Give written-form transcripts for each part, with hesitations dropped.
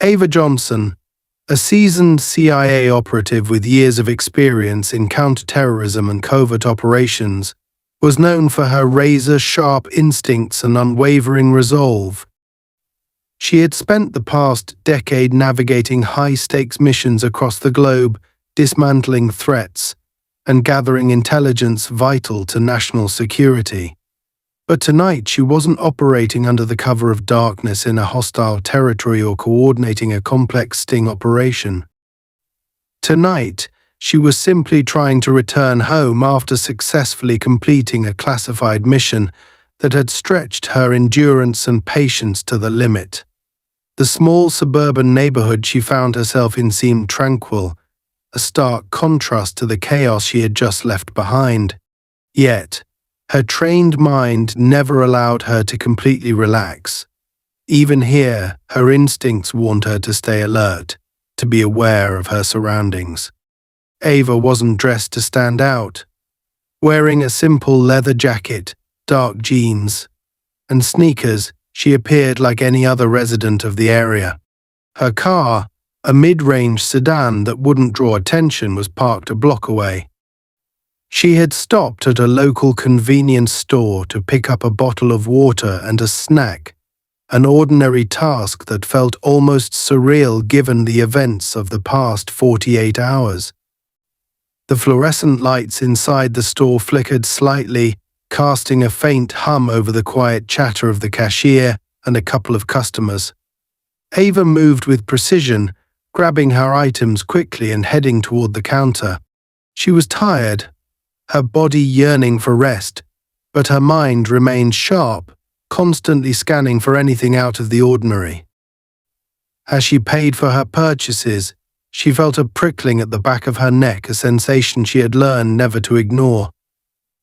Ava Johnson, a seasoned CIA operative with years of experience in counterterrorism and covert operations, was known for her razor-sharp instincts and unwavering resolve. She had spent the past decade navigating high-stakes missions across the globe, dismantling threats and gathering intelligence vital to national security. But tonight she wasn't operating under the cover of darkness in a hostile territory or coordinating a complex sting operation. Tonight, she was simply trying to return home after successfully completing a classified mission that had stretched her endurance and patience to the limit. The small suburban neighborhood she found herself in seemed tranquil, a stark contrast to the chaos she had just left behind. Yet, her trained mind never allowed her to completely relax. Even here, her instincts warned her to stay alert, to be aware of her surroundings. Ava wasn't dressed to stand out. Wearing a simple leather jacket, dark jeans, and sneakers, she appeared like any other resident of the area. Her car, a mid-range sedan that wouldn't draw attention, was parked a block away. She had stopped at a local convenience store to pick up a bottle of water and a snack, an ordinary task that felt almost surreal given the events of the past 48 hours. The fluorescent lights inside the store flickered slightly, casting a faint hum over the quiet chatter of the cashier and a couple of customers. Ava moved with precision, grabbing her items quickly and heading toward the counter. She was tired, her body yearning for rest, but her mind remained sharp, constantly scanning for anything out of the ordinary. As she paid for her purchases, she felt a prickling at the back of her neck, a sensation she had learned never to ignore.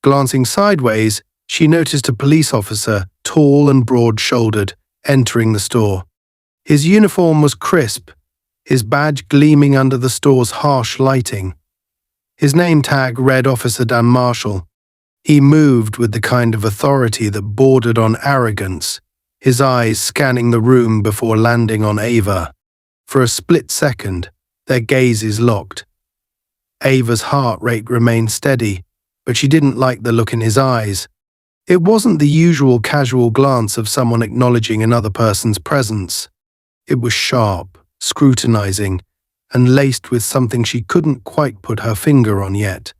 Glancing sideways, she noticed a police officer, tall and broad-shouldered, entering the store. His uniform was crisp, his badge gleaming under the store's harsh lighting. His name tag read Officer Dan Marshall. He moved with the kind of authority that bordered on arrogance, his eyes scanning the room before landing on Ava. For a split second, their gazes locked. Ava's heart rate remained steady, but she didn't like the look in his eyes. It wasn't the usual casual glance of someone acknowledging another person's presence. It was sharp, scrutinizing, and laced with something she couldn't quite put her finger on yet.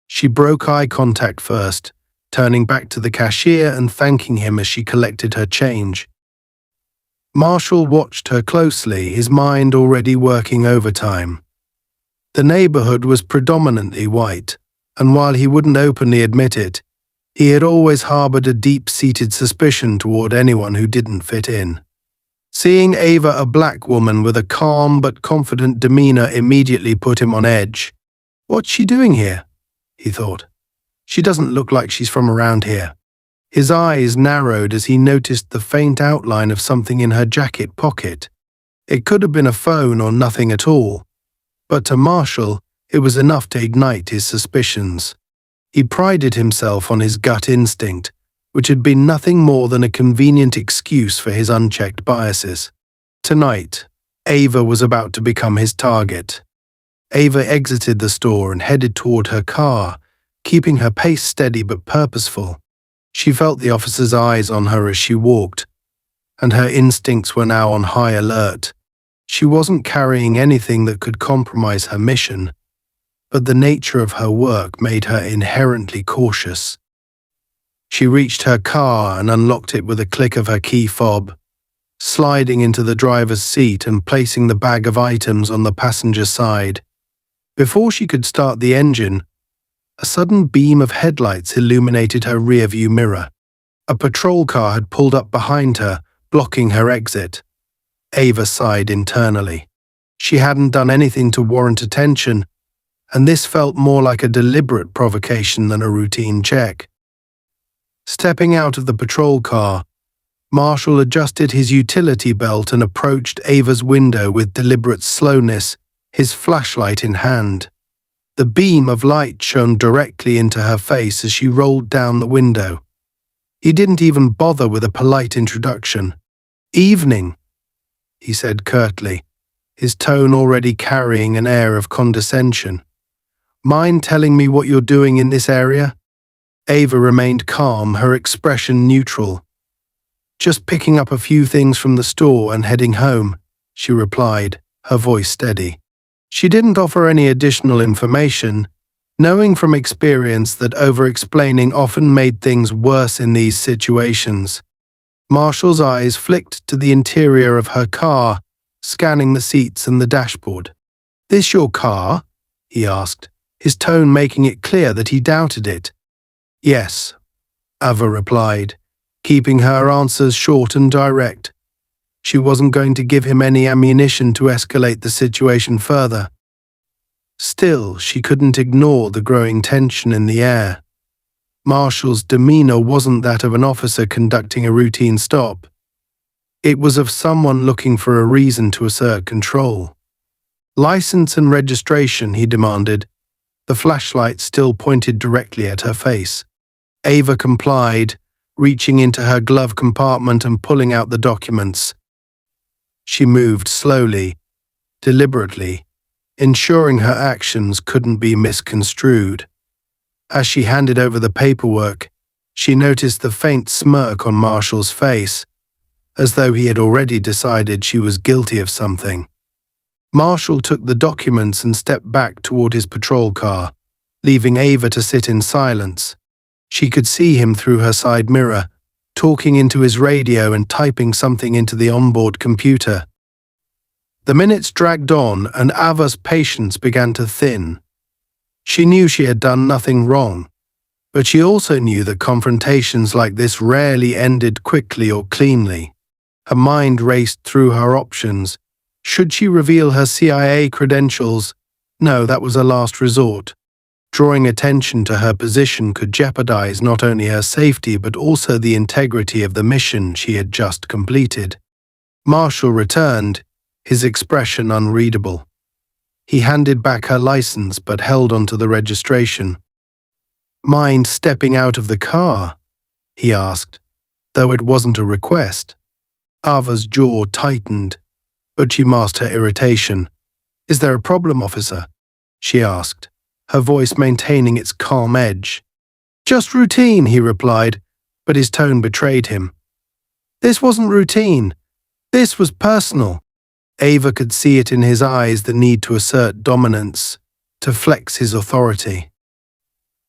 She broke eye contact first, turning back to the cashier and thanking him as she collected her change. Marshall watched her closely, his mind already working overtime. The neighborhood was predominantly white, and while he wouldn't openly admit it, he had always harbored a deep-seated suspicion toward anyone who didn't fit in. Seeing Ava, a black woman with a calm but confident demeanor, immediately put him on edge. "What's she doing here?" he thought. "She doesn't look like she's from around here." His eyes narrowed as he noticed the faint outline of something in her jacket pocket. It could have been a phone or nothing at all, but to Marshall, it was enough to ignite his suspicions. He prided himself on his gut instinct, which had been nothing more than a convenient excuse for his unchecked biases. Tonight, Ava was about to become his target. Ava exited the store and headed toward her car, keeping her pace steady but purposeful. She felt the officer's eyes on her as she walked, and her instincts were now on high alert. She wasn't carrying anything that could compromise her mission, but the nature of her work made her inherently cautious. She reached her car and unlocked it with a click of her key fob, sliding into the driver's seat and placing the bag of items on the passenger side. Before she could start the engine, a sudden beam of headlights illuminated her rearview mirror. A patrol car had pulled up behind her, blocking her exit. Ava sighed internally. She hadn't done anything to warrant attention, and this felt more like a deliberate provocation than a routine check. Stepping out of the patrol car, Marshall adjusted his utility belt and approached Ava's window with deliberate slowness, his flashlight in hand. The beam of light shone directly into her face as she rolled down the window. He didn't even bother with a polite introduction. "Evening," he said curtly, his tone already carrying an air of condescension. "Mind telling me what you're doing in this area?" Ava remained calm, her expression neutral. "Just picking up a few things from the store and heading home," she replied, her voice steady. She didn't offer any additional information, knowing from experience that over-explaining often made things worse in these situations. Marshall's eyes flicked to the interior of her car, scanning the seats and the dashboard. "This your car?" he asked, his tone making it clear that he doubted it. "Yes," Ava replied, keeping her answers short and direct. She wasn't going to give him any ammunition to escalate the situation further. Still, she couldn't ignore the growing tension in the air. Marshall's demeanor wasn't that of an officer conducting a routine stop. It was of someone looking for a reason to assert control. "License and registration," he demanded, the flashlight still pointed directly at her face. Ava complied, reaching into her glove compartment and pulling out the documents. She moved slowly, deliberately, ensuring her actions couldn't be misconstrued. As she handed over the paperwork, she noticed the faint smirk on Marshall's face, as though he had already decided she was guilty of something. Marshall took the documents and stepped back toward his patrol car, leaving Ava to sit in silence. She could see him through her side mirror, talking into his radio and typing something into the onboard computer. The minutes dragged on and Ava's patience began to thin. She knew she had done nothing wrong, but she also knew that confrontations like this rarely ended quickly or cleanly. Her mind raced through her options. Should she reveal her CIA credentials? No, that was a last resort. Drawing attention to her position could jeopardize not only her safety but also the integrity of the mission she had just completed. Marshall returned, his expression unreadable. He handed back her license but held onto the registration. "Mind stepping out of the car?" he asked, though it wasn't a request. Ava's jaw tightened, but she masked her irritation. "Is there a problem, officer?" she asked, her voice maintaining its calm edge. "Just routine," he replied, but his tone betrayed him. "This wasn't routine. This was personal." Ava could see it in his eyes, the need to assert dominance, to flex his authority.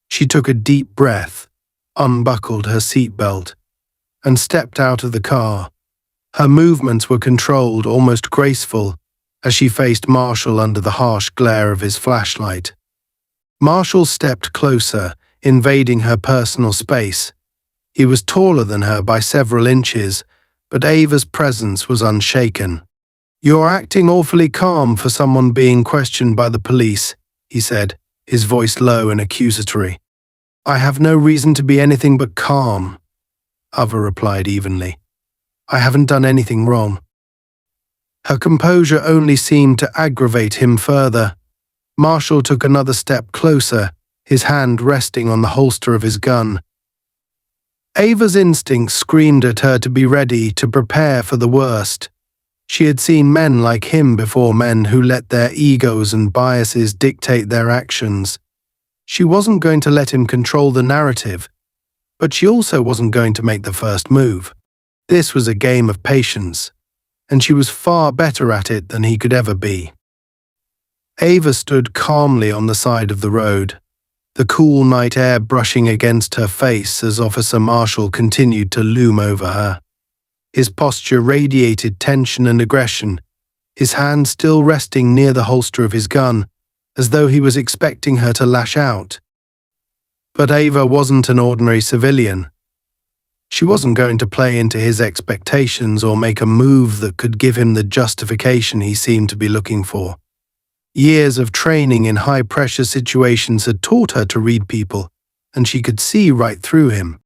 She took a deep breath, unbuckled her seatbelt, and stepped out of the car. Her movements were controlled, almost graceful, as she faced Marshall under the harsh glare of his flashlight. Marshall stepped closer, invading her personal space. He was taller than her by several inches, but Ava's presence was unshaken. "You're acting awfully calm for someone being questioned by the police," he said, his voice low and accusatory. "I have no reason to be anything but calm," Ava replied evenly. "I haven't done anything wrong." Her composure only seemed to aggravate him further. Marshall took another step closer, his hand resting on the holster of his gun. Ava's instincts screamed at her to be ready, to prepare for the worst. She had seen men like him before, men who let their egos and biases dictate their actions. She wasn't going to let him control the narrative, but she also wasn't going to make the first move. This was a game of patience, and she was far better at it than he could ever be. Ava stood calmly on the side of the road, the cool night air brushing against her face as Officer Marshall continued to loom over her. His posture radiated tension and aggression, his hand still resting near the holster of his gun, as though he was expecting her to lash out. But Ava wasn't an ordinary civilian. She wasn't going to play into his expectations or make a move that could give him the justification he seemed to be looking for. Years of training in high-pressure situations had taught her to read people, and she could see right through him.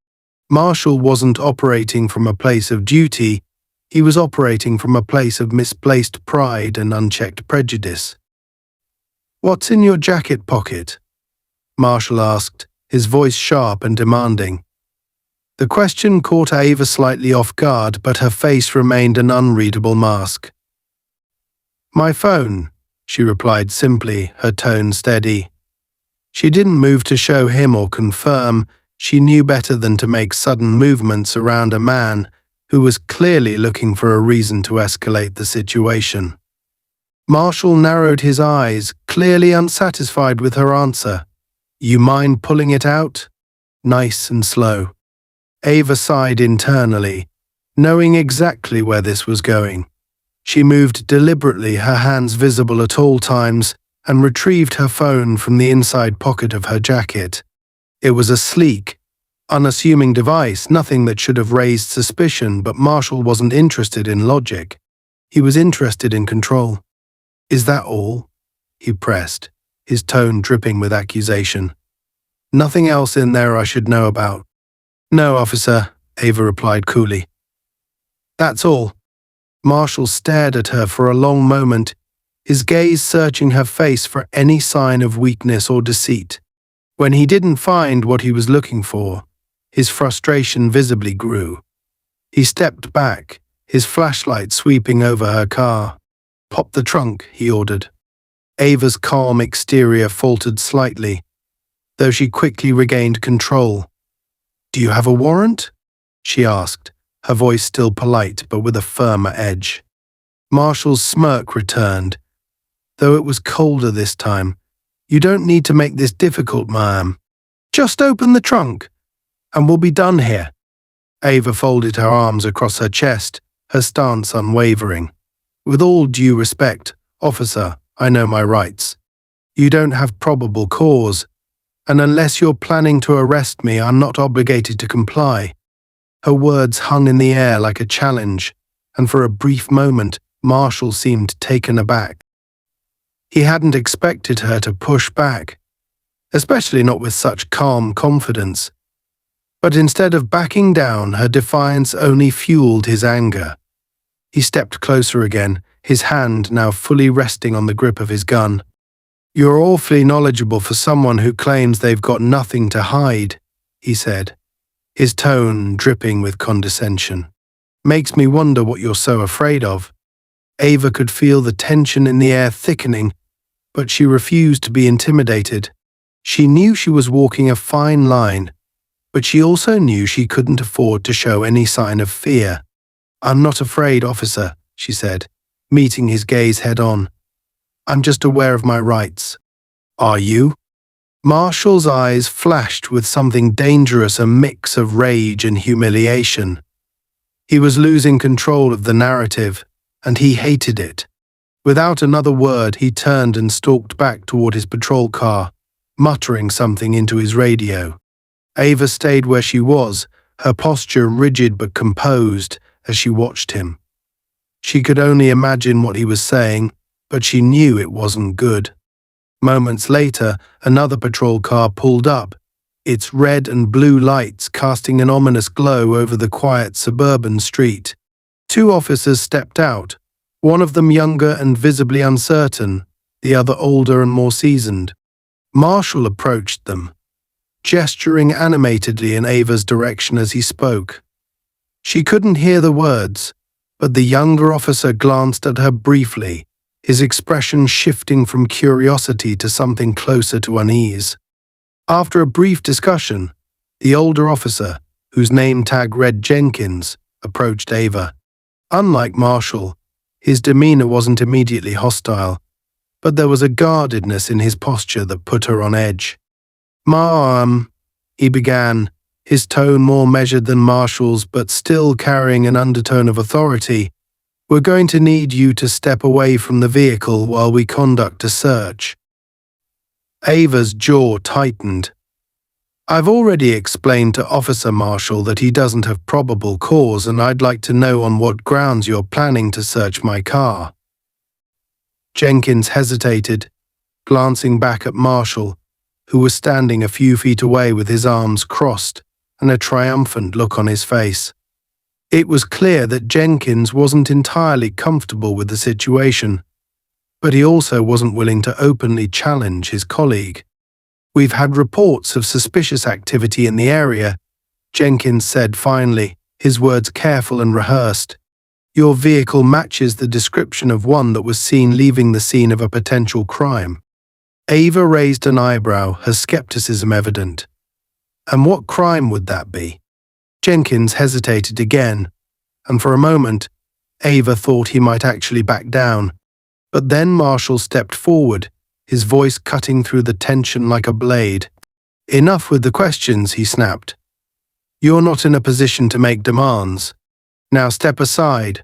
Marshall wasn't operating from a place of duty, he was operating from a place of misplaced pride and unchecked prejudice. "What's in your jacket pocket?" Marshall asked, his voice sharp and demanding. The question caught Ava slightly off guard, but her face remained an unreadable mask. My phone, she replied simply, her tone steady. She didn't move to show him or confirm. She knew better than to make sudden movements around a man who was clearly looking for a reason to escalate the situation. Marshall narrowed his eyes, clearly unsatisfied with her answer. You mind pulling it out? Nice and slow. Ava sighed internally, knowing exactly where this was going. She moved deliberately, her hands visible at all times, and retrieved her phone from the inside pocket of her jacket. It was a sleek, unassuming device, nothing that should have raised suspicion, but Marshall wasn't interested in logic. He was interested in control. Is that all? He pressed, his tone dripping with accusation. Nothing else in there I should know about? No, officer, Ava replied coolly. That's all. Marshall stared at her for a long moment, his gaze searching her face for any sign of weakness or deceit. When he didn't find what he was looking for, his frustration visibly grew. He stepped back, his flashlight sweeping over her car. Pop the trunk, he ordered. Ava's calm exterior faltered slightly, though she quickly regained control. Do you have a warrant? She asked, her voice still polite but with a firmer edge. Marshall's smirk returned, though it was colder this time. You don't need to make this difficult, ma'am. Just open the trunk, and we'll be done here. Ava folded her arms across her chest, her stance unwavering. With all due respect, officer, I know my rights. You don't have probable cause, and unless you're planning to arrest me, I'm not obligated to comply. Her words hung in the air like a challenge, and for a brief moment, Marshall seemed taken aback. He hadn't expected her to push back, especially not with such calm confidence. But instead of backing down, her defiance only fueled his anger. He stepped closer again, his hand now fully resting on the grip of his gun. You're awfully knowledgeable for someone who claims they've got nothing to hide, he said, his tone dripping with condescension. Makes me wonder what you're so afraid of. Ava could feel the tension in the air thickening, but she refused to be intimidated. She knew she was walking a fine line, but she also knew she couldn't afford to show any sign of fear. I'm not afraid, officer, she said, meeting his gaze head-on. I'm just aware of my rights. Are you? Marshall's eyes flashed with something dangerous, a mix of rage and humiliation. He was losing control of the narrative, and he hated it. Without another word, he turned and stalked back toward his patrol car, muttering something into his radio. Ava stayed where she was, her posture rigid but composed, as she watched him. She could only imagine what he was saying, but she knew it wasn't good. Moments later, another patrol car pulled up, its red and blue lights casting an ominous glow over the quiet suburban street. Two officers stepped out, one of them younger and visibly uncertain, the other older and more seasoned. Marshall approached them, gesturing animatedly in Ava's direction as he spoke. She couldn't hear the words, but the younger officer glanced at her briefly, his expression shifting from curiosity to something closer to unease. After a brief discussion, the older officer, whose name tag read Jenkins, approached Ava. Unlike Marshall, his demeanor wasn't immediately hostile, but there was a guardedness in his posture that put her on edge. Ma'am, he began, his tone more measured than Marshall's but still carrying an undertone of authority. We're going to need you to step away from the vehicle while we conduct a search. Ava's jaw tightened. I've already explained to Officer Marshall that he doesn't have probable cause, and I'd like to know on what grounds you're planning to search my car. Jenkins hesitated, glancing back at Marshall, who was standing a few feet away with his arms crossed and a triumphant look on his face. It was clear that Jenkins wasn't entirely comfortable with the situation, but he also wasn't willing to openly challenge his colleague. We've had reports of suspicious activity in the area, Jenkins said finally, his words careful and rehearsed. Your vehicle matches the description of one that was seen leaving the scene of a potential crime. Ava raised an eyebrow, her skepticism evident. And what crime would that be? Jenkins hesitated again, and for a moment, Ava thought he might actually back down. But then Marshall stepped forward, his voice cutting through the tension like a blade. Enough with the questions, he snapped. You're not in a position to make demands. Now step aside,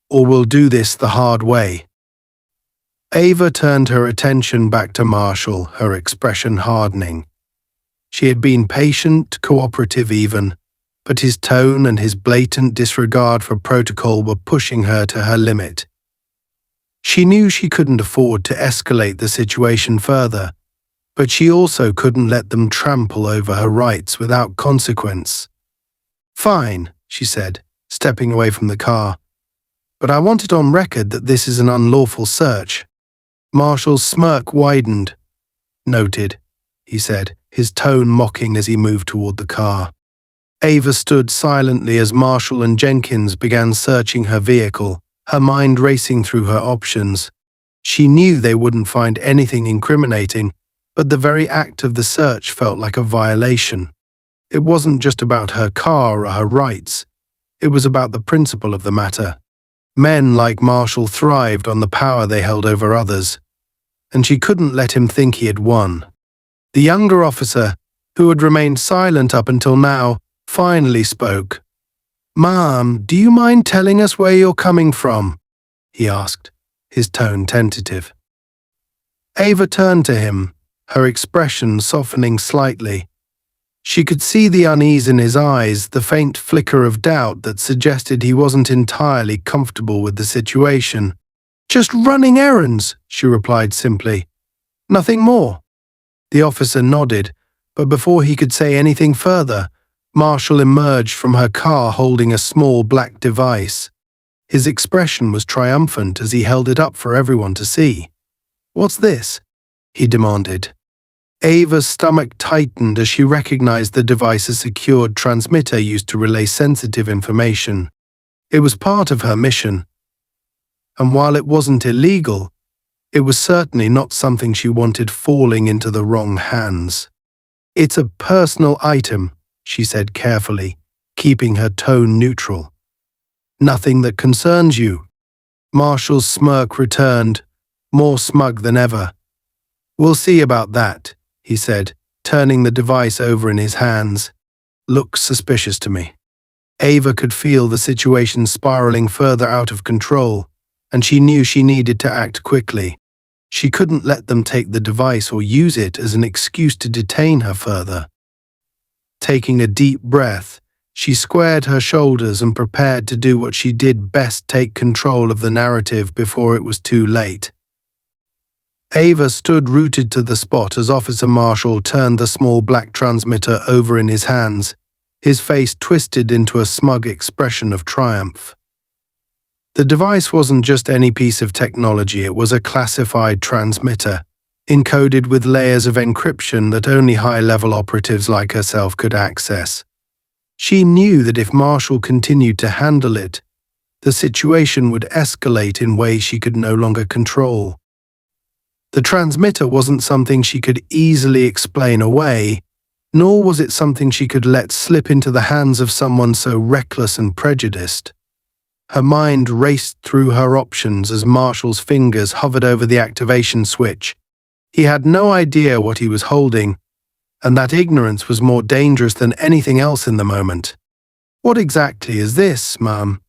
or we'll do this the hard way. Ava turned her attention back to Marshall, her expression hardening. She had been patient, cooperative even, but his tone and his blatant disregard for protocol were pushing her to her limit. She knew she couldn't afford to escalate the situation further, but she also couldn't let them trample over her rights without consequence. Fine, she said, stepping away from the car. But I want it on record that this is an unlawful search. Marshall's smirk widened. Noted, he said, his tone mocking as he moved toward the car. Ava stood silently as Marshall and Jenkins began searching her vehicle, her mind racing through her options. She knew they wouldn't find anything incriminating, but the very act of the search felt like a violation. It wasn't just about her car or her rights. It was about the principle of the matter. Men like Marshall thrived on the power they held over others, and she couldn't let him think he had won. The younger officer, who had remained silent up until now, finally spoke. "Ma'am, do you mind telling us where you're coming from?" he asked, his tone tentative. Ava turned to him, her expression softening slightly. She could see the unease in his eyes, the faint flicker of doubt that suggested he wasn't entirely comfortable with the situation. "Just running errands," she replied simply. "Nothing more." The officer nodded, but before he could say anything further, Marshall emerged from her car holding a small black device. His expression was triumphant as he held it up for everyone to see. "What's this?" he demanded. Ava's stomach tightened as she recognized the device's secured transmitter used to relay sensitive information. It was part of her mission. And while it wasn't illegal, it was certainly not something she wanted falling into the wrong hands. "It's a personal item," she said carefully, keeping her tone neutral. "Nothing that concerns you." Marshall's smirk returned, more smug than ever. "We'll see about that," he said, turning the device over in his hands. "Looks suspicious to me." Ava could feel the situation spiraling further out of control, and she knew she needed to act quickly. She couldn't let them take the device or use it as an excuse to detain her further. Taking a deep breath, she squared her shoulders and prepared to do what she did best: take control of the narrative before it was too late. Ava stood rooted to the spot as Officer Marshall turned the small black transmitter over in his hands, his face twisted into a smug expression of triumph. The device wasn't just any piece of technology, it was a classified transmitter, encoded with layers of encryption that only high-level operatives like herself could access. She knew that if Marshall continued to handle it, the situation would escalate in ways she could no longer control. The transmitter wasn't something she could easily explain away, nor was it something she could let slip into the hands of someone so reckless and prejudiced. Her mind raced through her options as Marshall's fingers hovered over the activation switch. He had no idea what he was holding, and that ignorance was more dangerous than anything else in the moment. "What exactly is this, ma'am?"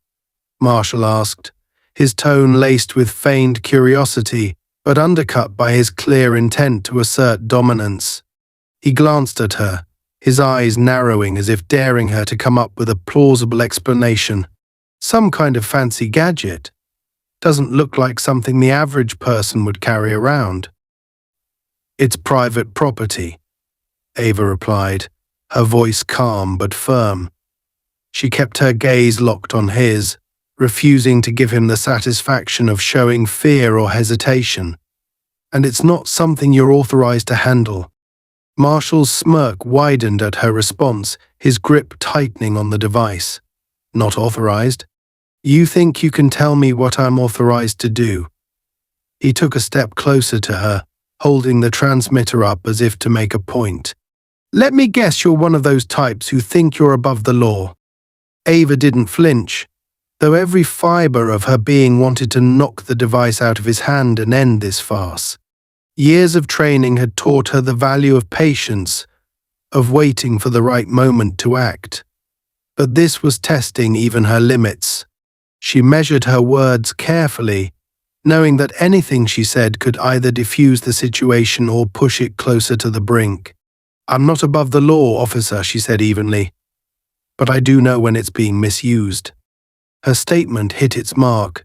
Marshall asked, his tone laced with feigned curiosity, but undercut by his clear intent to assert dominance. He glanced at her, his eyes narrowing as if daring her to come up with a plausible explanation. "Some kind of fancy gadget. Doesn't look like something the average person would carry around." "It's private property," Ava replied, her voice calm but firm. She kept her gaze locked on his, refusing to give him the satisfaction of showing fear or hesitation. "And it's not something you're authorized to handle." Marshall's smirk widened at her response, his grip tightening on the device. "Not authorized? You think you can tell me what I'm authorized to do? He took a step closer to her, holding the transmitter up as if to make a point. Let me guess you're one of those types who think you're above the law. Ava didn't flinch, though every fiber of her being wanted to knock the device out of his hand and end this farce. Years of training had taught her the value of patience, of waiting for the right moment to act. But this was testing even her limits. She measured her words carefully, knowing that anything she said could either defuse the situation or push it closer to the brink. I'm not above the law, officer, she said evenly, but I do know when it's being misused. Her statement hit its mark,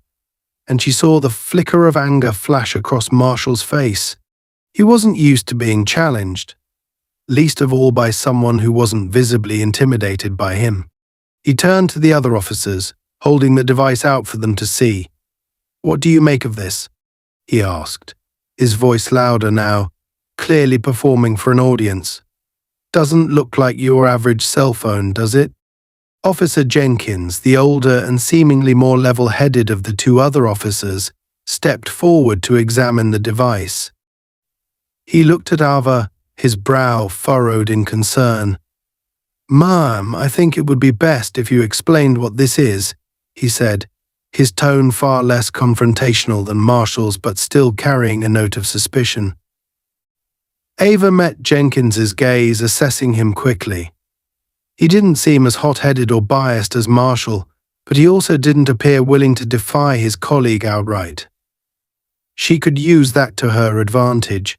and she saw the flicker of anger flash across Marshall's face. He wasn't used to being challenged, least of all by someone who wasn't visibly intimidated by him. He turned to the other officers, holding the device out for them to see. What do you make of this? He asked, his voice louder now, clearly performing for an audience. Doesn't look like your average cell phone, does it? Officer Jenkins, the older and seemingly more level-headed of the two other officers, stepped forward to examine the device. He looked at Ava, his brow furrowed in concern. Ma'am, I think it would be best if you explained what this is, he said, his tone far less confrontational than Marshall's but still carrying a note of suspicion. Ava met Jenkins's gaze, assessing him quickly. He didn't seem as hot-headed or biased as Marshall, but he also didn't appear willing to defy his colleague outright. She could use that to her advantage.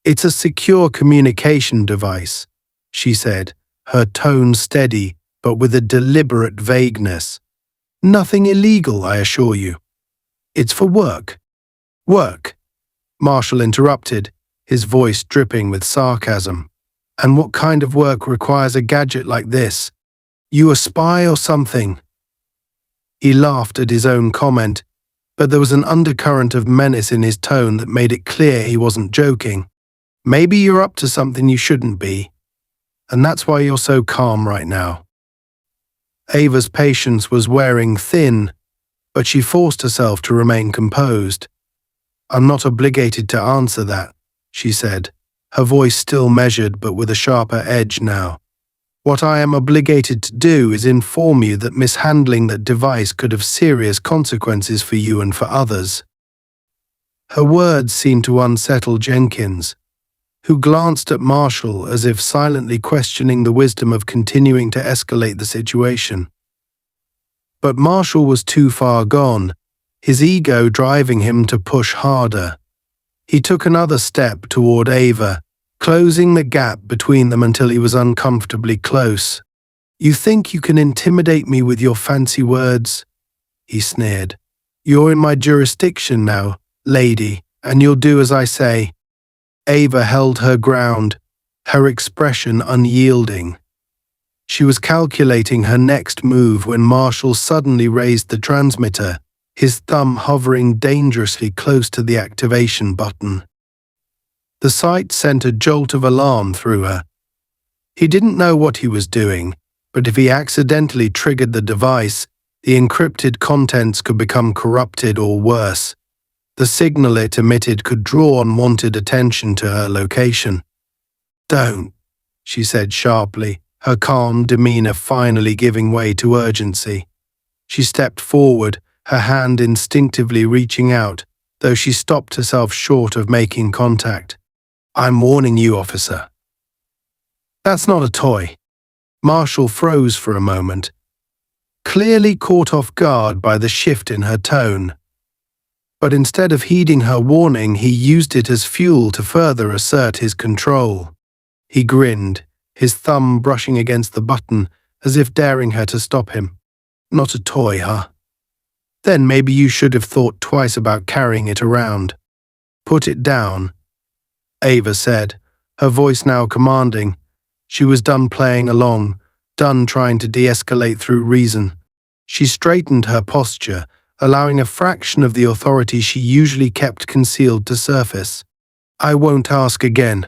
It's a secure communication device, she said, her tone steady but with a deliberate vagueness. Nothing illegal, I assure you. It's for work. Work, Marshall interrupted, his voice dripping with sarcasm. And what kind of work requires a gadget like this? You a spy or something? He laughed at his own comment, but there was an undercurrent of menace in his tone that made it clear he wasn't joking. Maybe you're up to something you shouldn't be, and that's why you're so calm right now. Ava's patience was wearing thin, but she forced herself to remain composed. I'm not obligated to answer that, she said, her voice still measured but with a sharper edge now. What I am obligated to do is inform you that mishandling that device could have serious consequences for you and for others. Her words seemed to unsettle Jenkins, who glanced at Marshall as if silently questioning the wisdom of continuing to escalate the situation. But Marshall was too far gone, his ego driving him to push harder. He took another step toward Ava, closing the gap between them until he was uncomfortably close. You think you can intimidate me with your fancy words? He sneered. You're in my jurisdiction now, lady, and you'll do as I say. Ava held her ground, her expression unyielding. She was calculating her next move when Marshall suddenly raised the transmitter, his thumb hovering dangerously close to the activation button. The sight sent a jolt of alarm through her. He didn't know what he was doing, but if he accidentally triggered the device, the encrypted contents could become corrupted or worse. The signal it emitted could draw unwanted attention to her location. Don't, she said sharply, her calm demeanor finally giving way to urgency. She stepped forward, her hand instinctively reaching out, though she stopped herself short of making contact. I'm warning you, officer. That's not a toy. Marshall froze for a moment, clearly caught off guard by the shift in her tone. But instead of heeding her warning, he used it as fuel to further assert his control. He grinned, his thumb brushing against the button, as if daring her to stop him. Not a toy, huh? Then maybe you should have thought twice about carrying it around. Put it down, Ava said, her voice now commanding. She was done playing along, done trying to de-escalate through reason. She straightened her posture, allowing a fraction of the authority she usually kept concealed to surface. I won't ask again.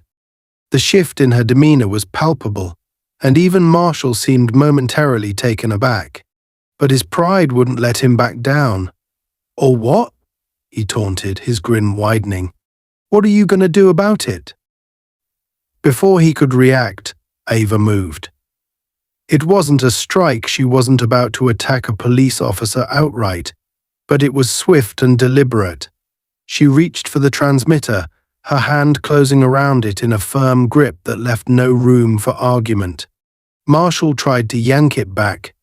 The shift in her demeanor was palpable, and even Marshall seemed momentarily taken aback. but his pride wouldn't let him back down. "Or what?" he taunted, his grin widening. "What are you going to do about it?" Before he could react, Ava moved. It wasn't a strike. She wasn't about to attack a police officer outright, but it was swift and deliberate. She reached for the transmitter, her hand closing around it in a firm grip that left no room for argument. Marshall tried to yank it back,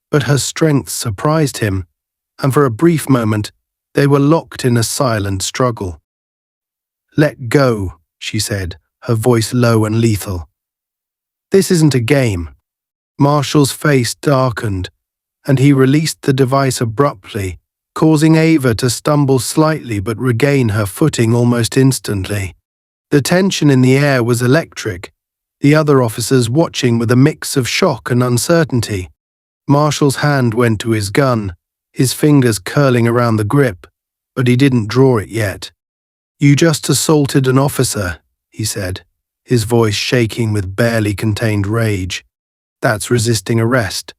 but her strength surprised him, and for a brief moment, they were locked in a silent struggle. "Let go," she said, her voice low and lethal. "This isn't a game." Marshall's face darkened, and he released the device abruptly, causing Ava to stumble slightly but regain her footing almost instantly. The tension in the air was electric, the other officers watching with a mix of shock and uncertainty. Marshall's hand went to his gun, his fingers curling around the grip, but he didn't draw it yet. "You just assaulted an officer," he said, his voice shaking with barely contained rage. "That's resisting arrest."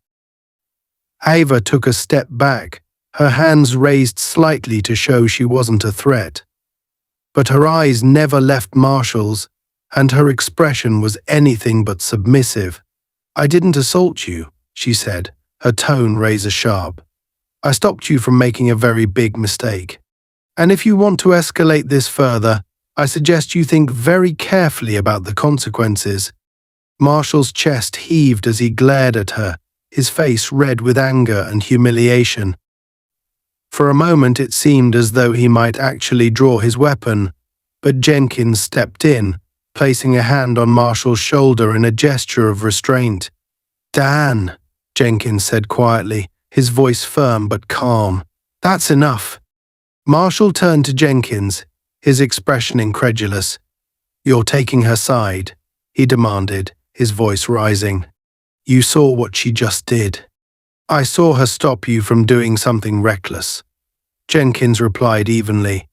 Ava took a step back, her hands raised slightly to show she wasn't a threat. But her eyes never left Marshall's, and her expression was anything but submissive. "I didn't assault you," she said, her tone razor-sharp. "I stopped you from making a very big mistake. And if you want to escalate this further, I suggest you think very carefully about the consequences." Marshall's chest heaved as he glared at her, his face red with anger and humiliation. For a moment it seemed as though he might actually draw his weapon, but Jenkins stepped in, placing a hand on Marshall's shoulder in a gesture of restraint. "Dan," Jenkins said quietly, his voice firm but calm. "That's enough." Marshall turned to Jenkins, his expression incredulous. "You're taking her side," he demanded, his voice rising. "You saw what she just did." "I saw her stop you from doing something reckless," Jenkins replied evenly.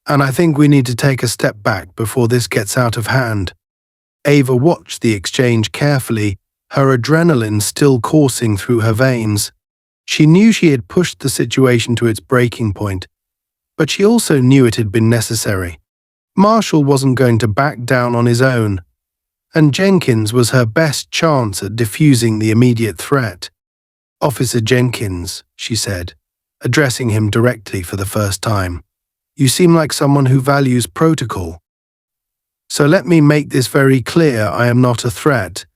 "And I think we need to take a step back before this gets out of hand." Ava watched the exchange carefully, her adrenaline still coursing through her veins. She knew she had pushed the situation to its breaking point, but she also knew it had been necessary. Marshall wasn't going to back down on his own, and Jenkins was her best chance at diffusing the immediate threat. "Officer Jenkins," she said, addressing him directly for the first time, "you seem like someone who values protocol. So let me make this very clear, I am not a threat,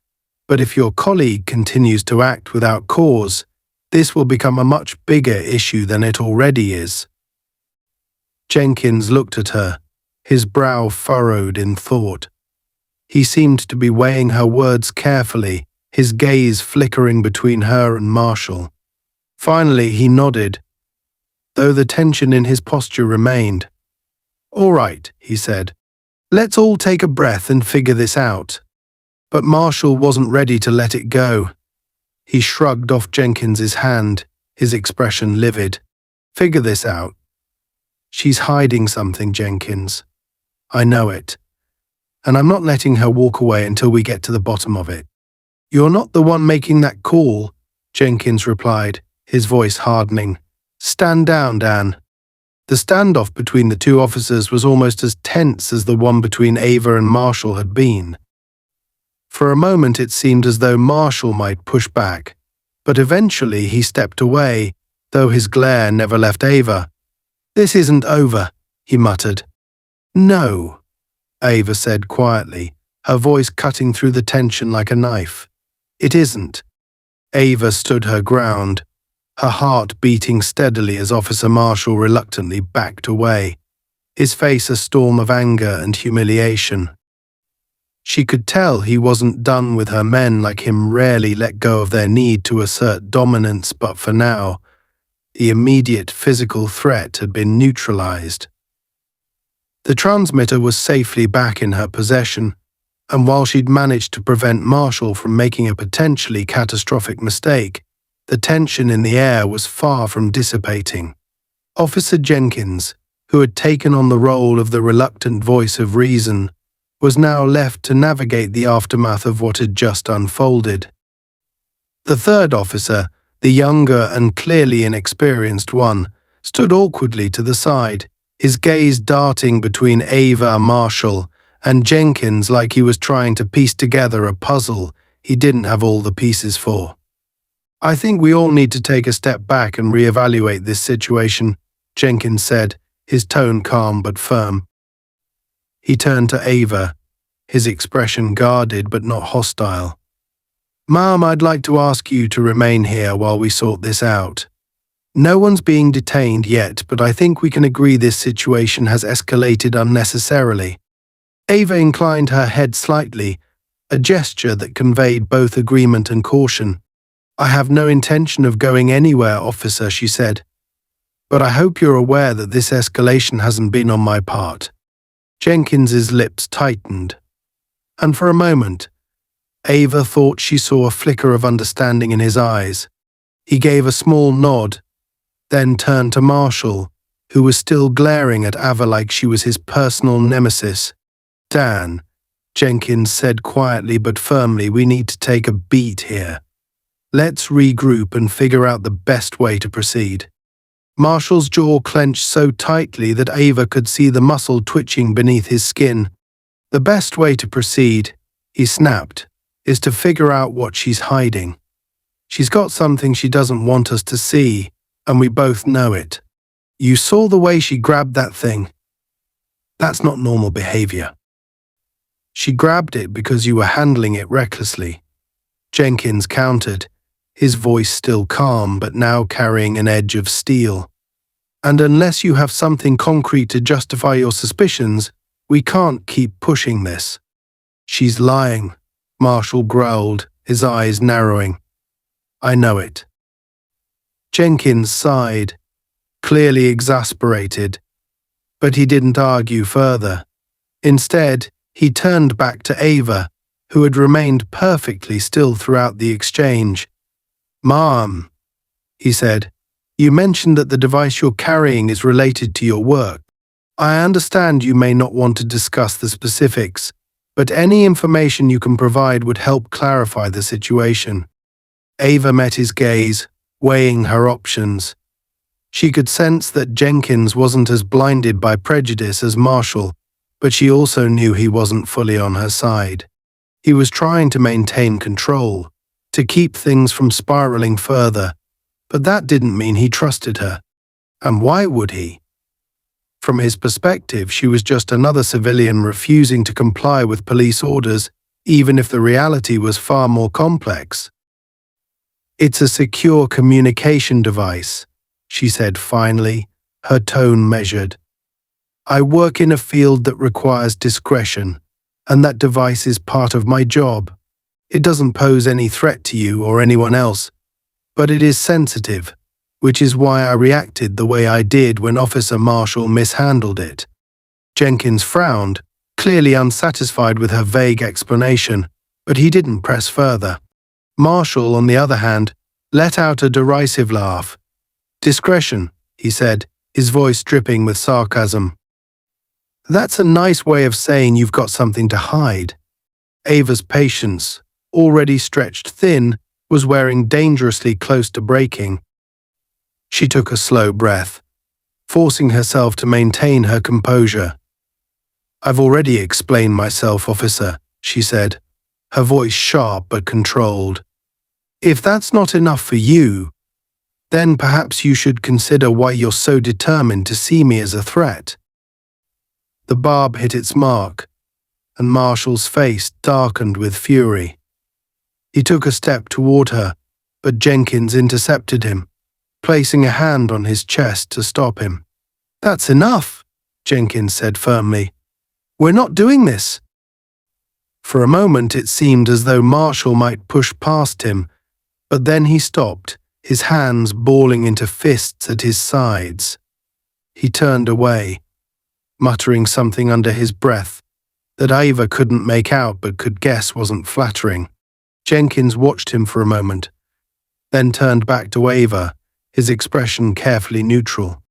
but if your colleague continues to act without cause, this will become a much bigger issue than it already is." Jenkins looked at her, his brow furrowed in thought. He seemed to be weighing her words carefully, his gaze flickering between her and Marshall. Finally he nodded, though the tension in his posture remained. "All right," he said. "Let's all take a breath and figure this out." But Marshall wasn't ready to let it go. He shrugged off Jenkins's hand, his expression livid. "Figure this out? She's hiding something, Jenkins. I know it. And I'm not letting her walk away until we get to the bottom of it." "You're not the one making that call," Jenkins replied, his voice hardening. "Stand down, Dan." The standoff between the two officers was almost as tense as the one between Ava and Marshall had been. For a moment it seemed as though Marshall might push back, but eventually he stepped away, though his glare never left Ava. "This isn't over," he muttered. "No," Ava said quietly, her voice cutting through the tension like a knife. "It isn't." Ava stood her ground, her heart beating steadily as Officer Marshall reluctantly backed away, his face a storm of anger and humiliation. She could tell he wasn't done with her. Men like him rarely let go of their need to assert dominance, but for now, the immediate physical threat had been neutralized. The transmitter was safely back in her possession, and while she'd managed to prevent Marshall from making a potentially catastrophic mistake, the tension in the air was far from dissipating. Officer Jenkins, who had taken on the role of the reluctant voice of reason, was now left to navigate the aftermath of what had just unfolded. The third officer, The younger and clearly inexperienced one stood awkwardly to the side, his gaze darting between Ava, Marshall, and Jenkins like he was trying to piece together a puzzle he didn't have all the pieces for. "I think we all need to take a step back and reevaluate this situation," Jenkins said, his tone calm but firm. He turned to Ava, his expression guarded but not hostile. "Ma'am, I'd like to ask you to remain here while we sort this out. No one's being detained yet, but I think we can agree this situation has escalated unnecessarily." Ava inclined her head slightly, a gesture that conveyed both agreement and caution. "I have no intention of going anywhere, officer," she said. "But I hope you're aware that this escalation hasn't been on my part." Jenkins's lips tightened, and for a moment, Ava thought she saw a flicker of understanding in his eyes. He gave a small nod, then turned to Marshall, who was still glaring at Ava like she was his personal nemesis. "Dan," Jenkins said quietly but firmly, "we need to take a beat here. Let's regroup and figure out the best way to proceed." Marshall's jaw clenched so tightly that Ava could see the muscle twitching beneath his skin. "The best way to proceed," he snapped, "is to figure out what she's hiding. She's got something she doesn't want us to see, and we both know it. You saw the way she grabbed that thing. That's not normal behavior. She grabbed it because you were handling it recklessly," Jenkins countered, his voice still calm but now carrying an edge of steel. "And unless you have something concrete to justify your suspicions, we can't keep pushing this." "She's lying," Marshall growled, his eyes narrowing. "I know it." Jenkins sighed, clearly exasperated, but he didn't argue further. Instead, he turned back to Ava, who had remained perfectly still throughout the exchange. "Ma'am," he said, "you mentioned that the device you're carrying is related to your work. I understand you may not want to discuss the specifics, but any information you can provide would help clarify the situation." Ava met his gaze, weighing her options. She could sense that Jenkins wasn't as blinded by prejudice as Marshall, but she also knew he wasn't fully on her side. He was trying to maintain control, to keep things from spiraling further, but that didn't mean he trusted her. And why would he? From his perspective, she was just another civilian refusing to comply with police orders, even if the reality was far more complex. "It's a secure communication device," she said finally, her tone measured. "I work in a field that requires discretion, and that device is part of my job. It doesn't pose any threat to you or anyone else, but it is sensitive, which is why I reacted the way I did when Officer Marshall mishandled it." Jenkins frowned, clearly unsatisfied with her vague explanation, but he didn't press further. Marshall, on the other hand, let out a derisive laugh. "Discretion," he said, his voice dripping with sarcasm. "That's a nice way of saying you've got something to hide." Ava's patience, already stretched thin, was wearing dangerously close to breaking. She took a slow breath, forcing herself to maintain her composure. "I've already explained myself, officer," she said, her voice sharp but controlled. "If that's not enough for you, then perhaps you should consider why you're so determined to see me as a threat." The barb hit its mark, and Marshall's face darkened with fury. He took a step toward her, but Jenkins intercepted him, placing a hand on his chest to stop him. "That's enough," Jenkins said firmly. "We're not doing this." For a moment it seemed as though Marshall might push past him, but then he stopped, his hands balling into fists at his sides. He turned away, muttering something under his breath that Ava couldn't make out but could guess wasn't flattering. Jenkins watched him for a moment, then turned back to Ava, his expression carefully neutral.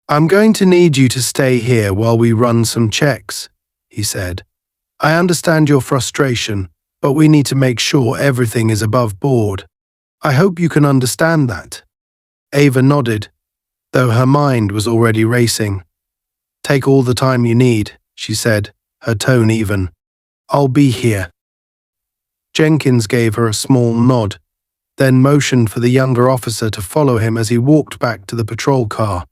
"I'm going to need you to stay here while we run some checks," he said. "I understand your frustration, but we need to make sure everything is above board." I hope you can understand that. Ava nodded, though her mind was already racing. Take all the time you need, she said, her tone even. I'll be here. Jenkins gave her a small nod, then motioned for the younger officer to follow him as he walked back to the patrol car.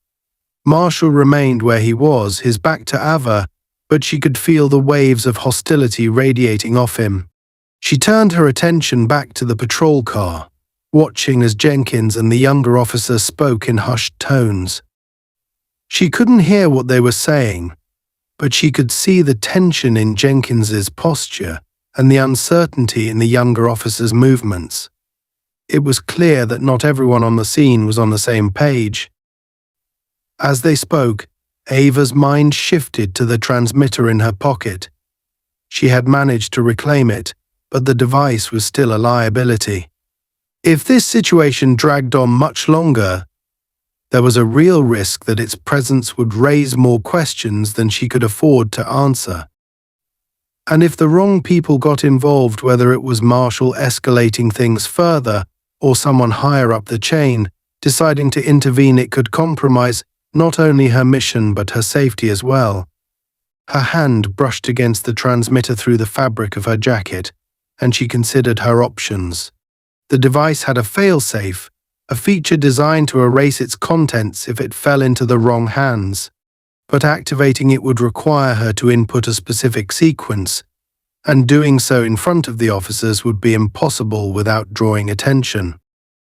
Marshall remained where he was, his back to Ava, but she could feel the waves of hostility radiating off him. She turned her attention back to the patrol car, watching as Jenkins and the younger officer spoke in hushed tones. She couldn't hear what they were saying, but she could see the tension in Jenkins's posture and the uncertainty in the younger officer's movements. It was clear that not everyone on the scene was on the same page. As they spoke, Ava's mind shifted to the transmitter in her pocket. She had managed to reclaim it, but the device was still a liability. If this situation dragged on much longer, there was a real risk that its presence would raise more questions than she could afford to answer. And if the wrong people got involved, whether it was Marshall escalating things further or someone higher up the chain deciding to intervene, it could compromise not only her mission but her safety as well. Her hand brushed against the transmitter through the fabric of her jacket, and she considered her options. The device had a failsafe, a feature designed to erase its contents if it fell into the wrong hands, but activating it would require her to input a specific sequence, and doing so in front of the officers would be impossible without drawing attention.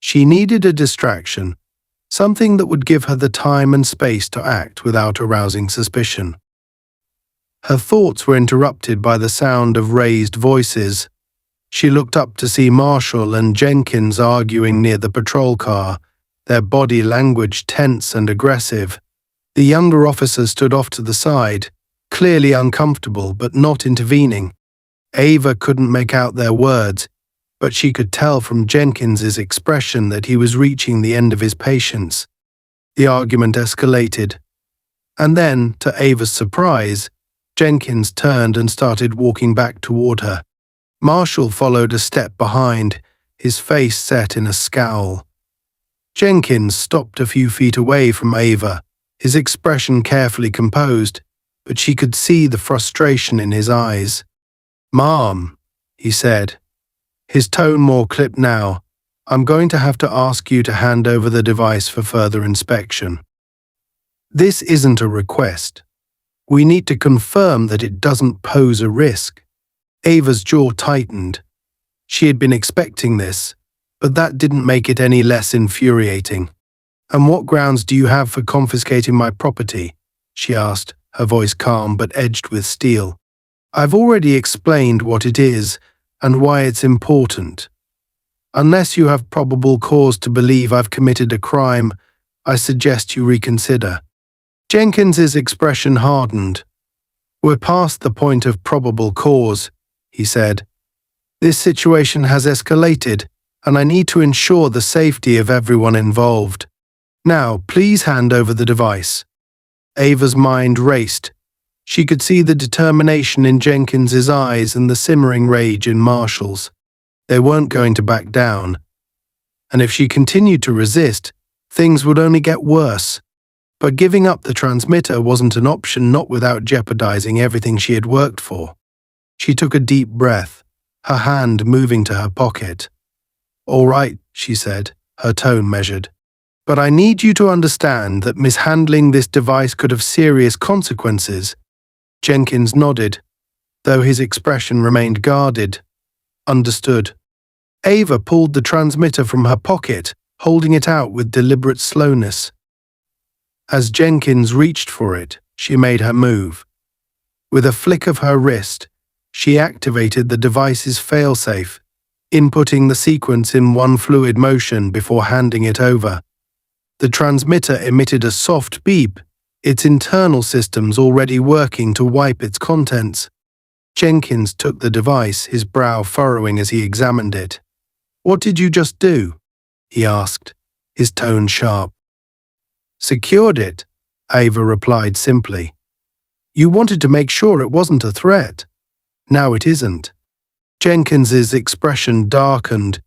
She needed a distraction, something that would give her the time and space to act without arousing suspicion. Her thoughts were interrupted by the sound of raised voices. She looked up to see Marshall and Jenkins arguing near the patrol car, their body language tense and aggressive. The younger officer stood off to the side, clearly uncomfortable but not intervening. Ava couldn't make out their words, but she could tell from Jenkins's expression that he was reaching the end of his patience. The argument escalated, and then, to Ava's surprise, Jenkins turned and started walking back toward her. Marshall followed a step behind, his face set in a scowl. Jenkins stopped a few feet away from Ava, his expression carefully composed, but she could see the frustration in his eyes. "Ma'am," he said, his tone more clipped now, "I'm going to have to ask you to hand over the device for further inspection. This isn't a request. We need to confirm that it doesn't pose a risk." Ava's jaw tightened. She had been expecting this, but that didn't make it any less infuriating. "And what grounds do you have for confiscating my property?" she asked, her voice calm but edged with steel. "I've already explained what it is and why it's important. Unless you have probable cause to believe I've committed a crime, I suggest you reconsider." Jenkins's expression hardened. "We're past the point of probable cause," he said. "This situation has escalated, and I need to ensure the safety of everyone involved. Now, please hand over the device." Ava's mind raced. She could see the determination in Jenkins's eyes and the simmering rage in Marshall's. They weren't going to back down. And if she continued to resist, things would only get worse. But giving up the transmitter wasn't an option, not without jeopardizing everything she had worked for. She took a deep breath, her hand moving to her pocket. "All right," she said, her tone measured. "But I need you to understand that mishandling this device could have serious consequences." Jenkins nodded, though his expression remained guarded. "Understood." Ava pulled the transmitter from her pocket, holding it out with deliberate slowness. As Jenkins reached for it, she made her move. With a flick of her wrist, she activated the device's failsafe, inputting the sequence in one fluid motion before handing it over. The transmitter emitted a soft beep, its internal systems already working to wipe its contents. Jenkins took the device, his brow furrowing as he examined it. "What did you just do?" he asked, his tone sharp. "Secured it," Ava replied simply. "You wanted to make sure it wasn't a threat. Now it isn't." Jenkins's expression darkened.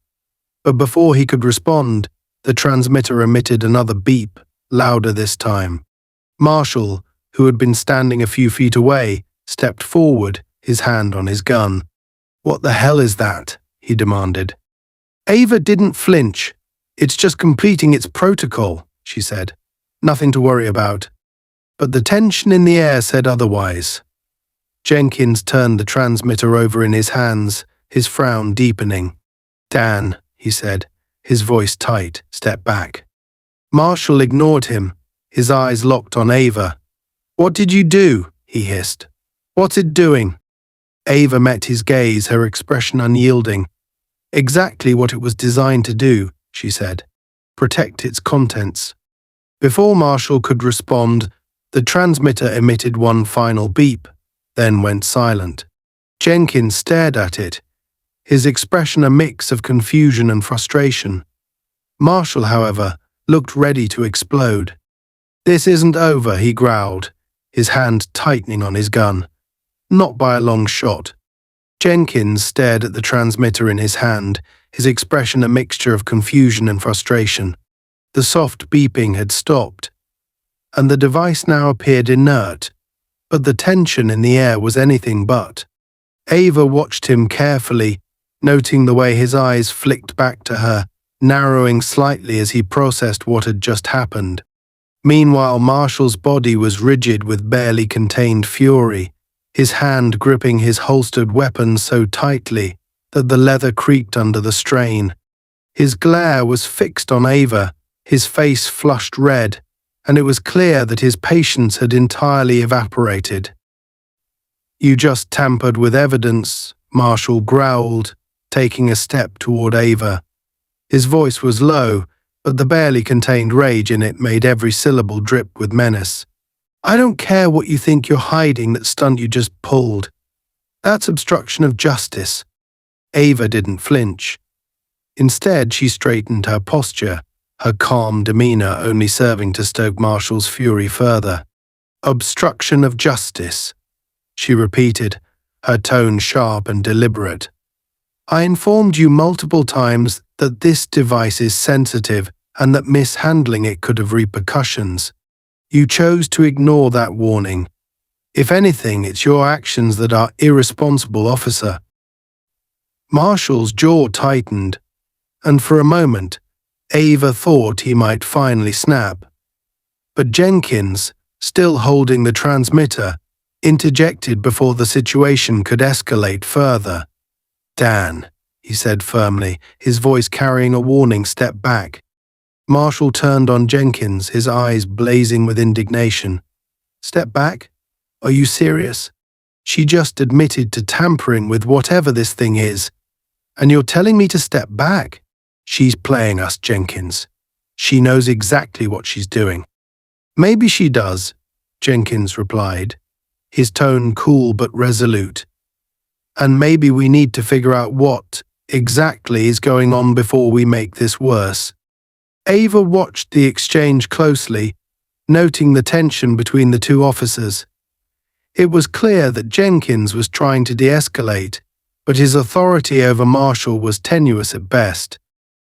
But before he could respond, the transmitter emitted another beep, louder this time. Marshall, who had been standing a few feet away, stepped forward, his hand on his gun. "What the hell is that?" he demanded. Ava didn't flinch. "It's just completing its protocol," she said. "Nothing to worry about." But the tension in the air said otherwise. Jenkins turned the transmitter over in his hands, his frown deepening. "Dan," he said, his voice tight, "step back." Marshall ignored him, his eyes locked on Ava. "What did you do?" he hissed. "What's it doing?" Ava met his gaze, her expression unyielding. "Exactly what it was designed to do," she said. "Protect its contents." Before Marshall could respond, the transmitter emitted one final beep, then went silent. Jenkins stared at it, his expression a mix of confusion and frustration. Marshall, however, looked ready to explode. "This isn't over," he growled, his hand tightening on his gun. "Not by a long shot." Jenkins stared at the transmitter in his hand, his expression a mixture of confusion and frustration. The soft beeping had stopped, and the device now appeared inert, but the tension in the air was anything but. Ava watched him carefully, noting the way his eyes flicked back to her, narrowing slightly as he processed what had just happened. Meanwhile, Marshall's body was rigid with barely contained fury, his hand gripping his holstered weapon so tightly that the leather creaked under the strain. His glare was fixed on Ava, his face flushed red, and it was clear that his patience had entirely evaporated. "You just tampered with evidence," Marshall growled, taking a step toward Ava. His voice was low, but the barely contained rage in it made every syllable drip with menace. "I don't care what you think you're hiding, that stunt you just pulled. That's obstruction of justice." Ava didn't flinch. Instead, she straightened her posture, her calm demeanor only serving to stoke Marshall's fury further. "Obstruction of justice," she repeated, her tone sharp and deliberate. "I informed you multiple times that this device is sensitive and that mishandling it could have repercussions. You chose to ignore that warning. If anything, it's your actions that are irresponsible, officer." Marshall's jaw tightened, and for a moment, Ava thought he might finally snap. But Jenkins, still holding the transmitter, interjected before the situation could escalate further. "Dan," he said firmly, his voice carrying a warning step back. Marshall turned on Jenkins, his eyes blazing with indignation. "Step back? Are you serious? She just admitted to tampering with whatever this thing is, and you're telling me to step back? She's playing us, Jenkins. She knows exactly what she's doing." "Maybe she does," Jenkins replied, his tone cool but resolute. "And maybe we need to figure out what exactly is going on before we make this worse." Ava watched the exchange closely, noting the tension between the two officers. It was clear that Jenkins was trying to de-escalate, but his authority over Marshall was tenuous at best.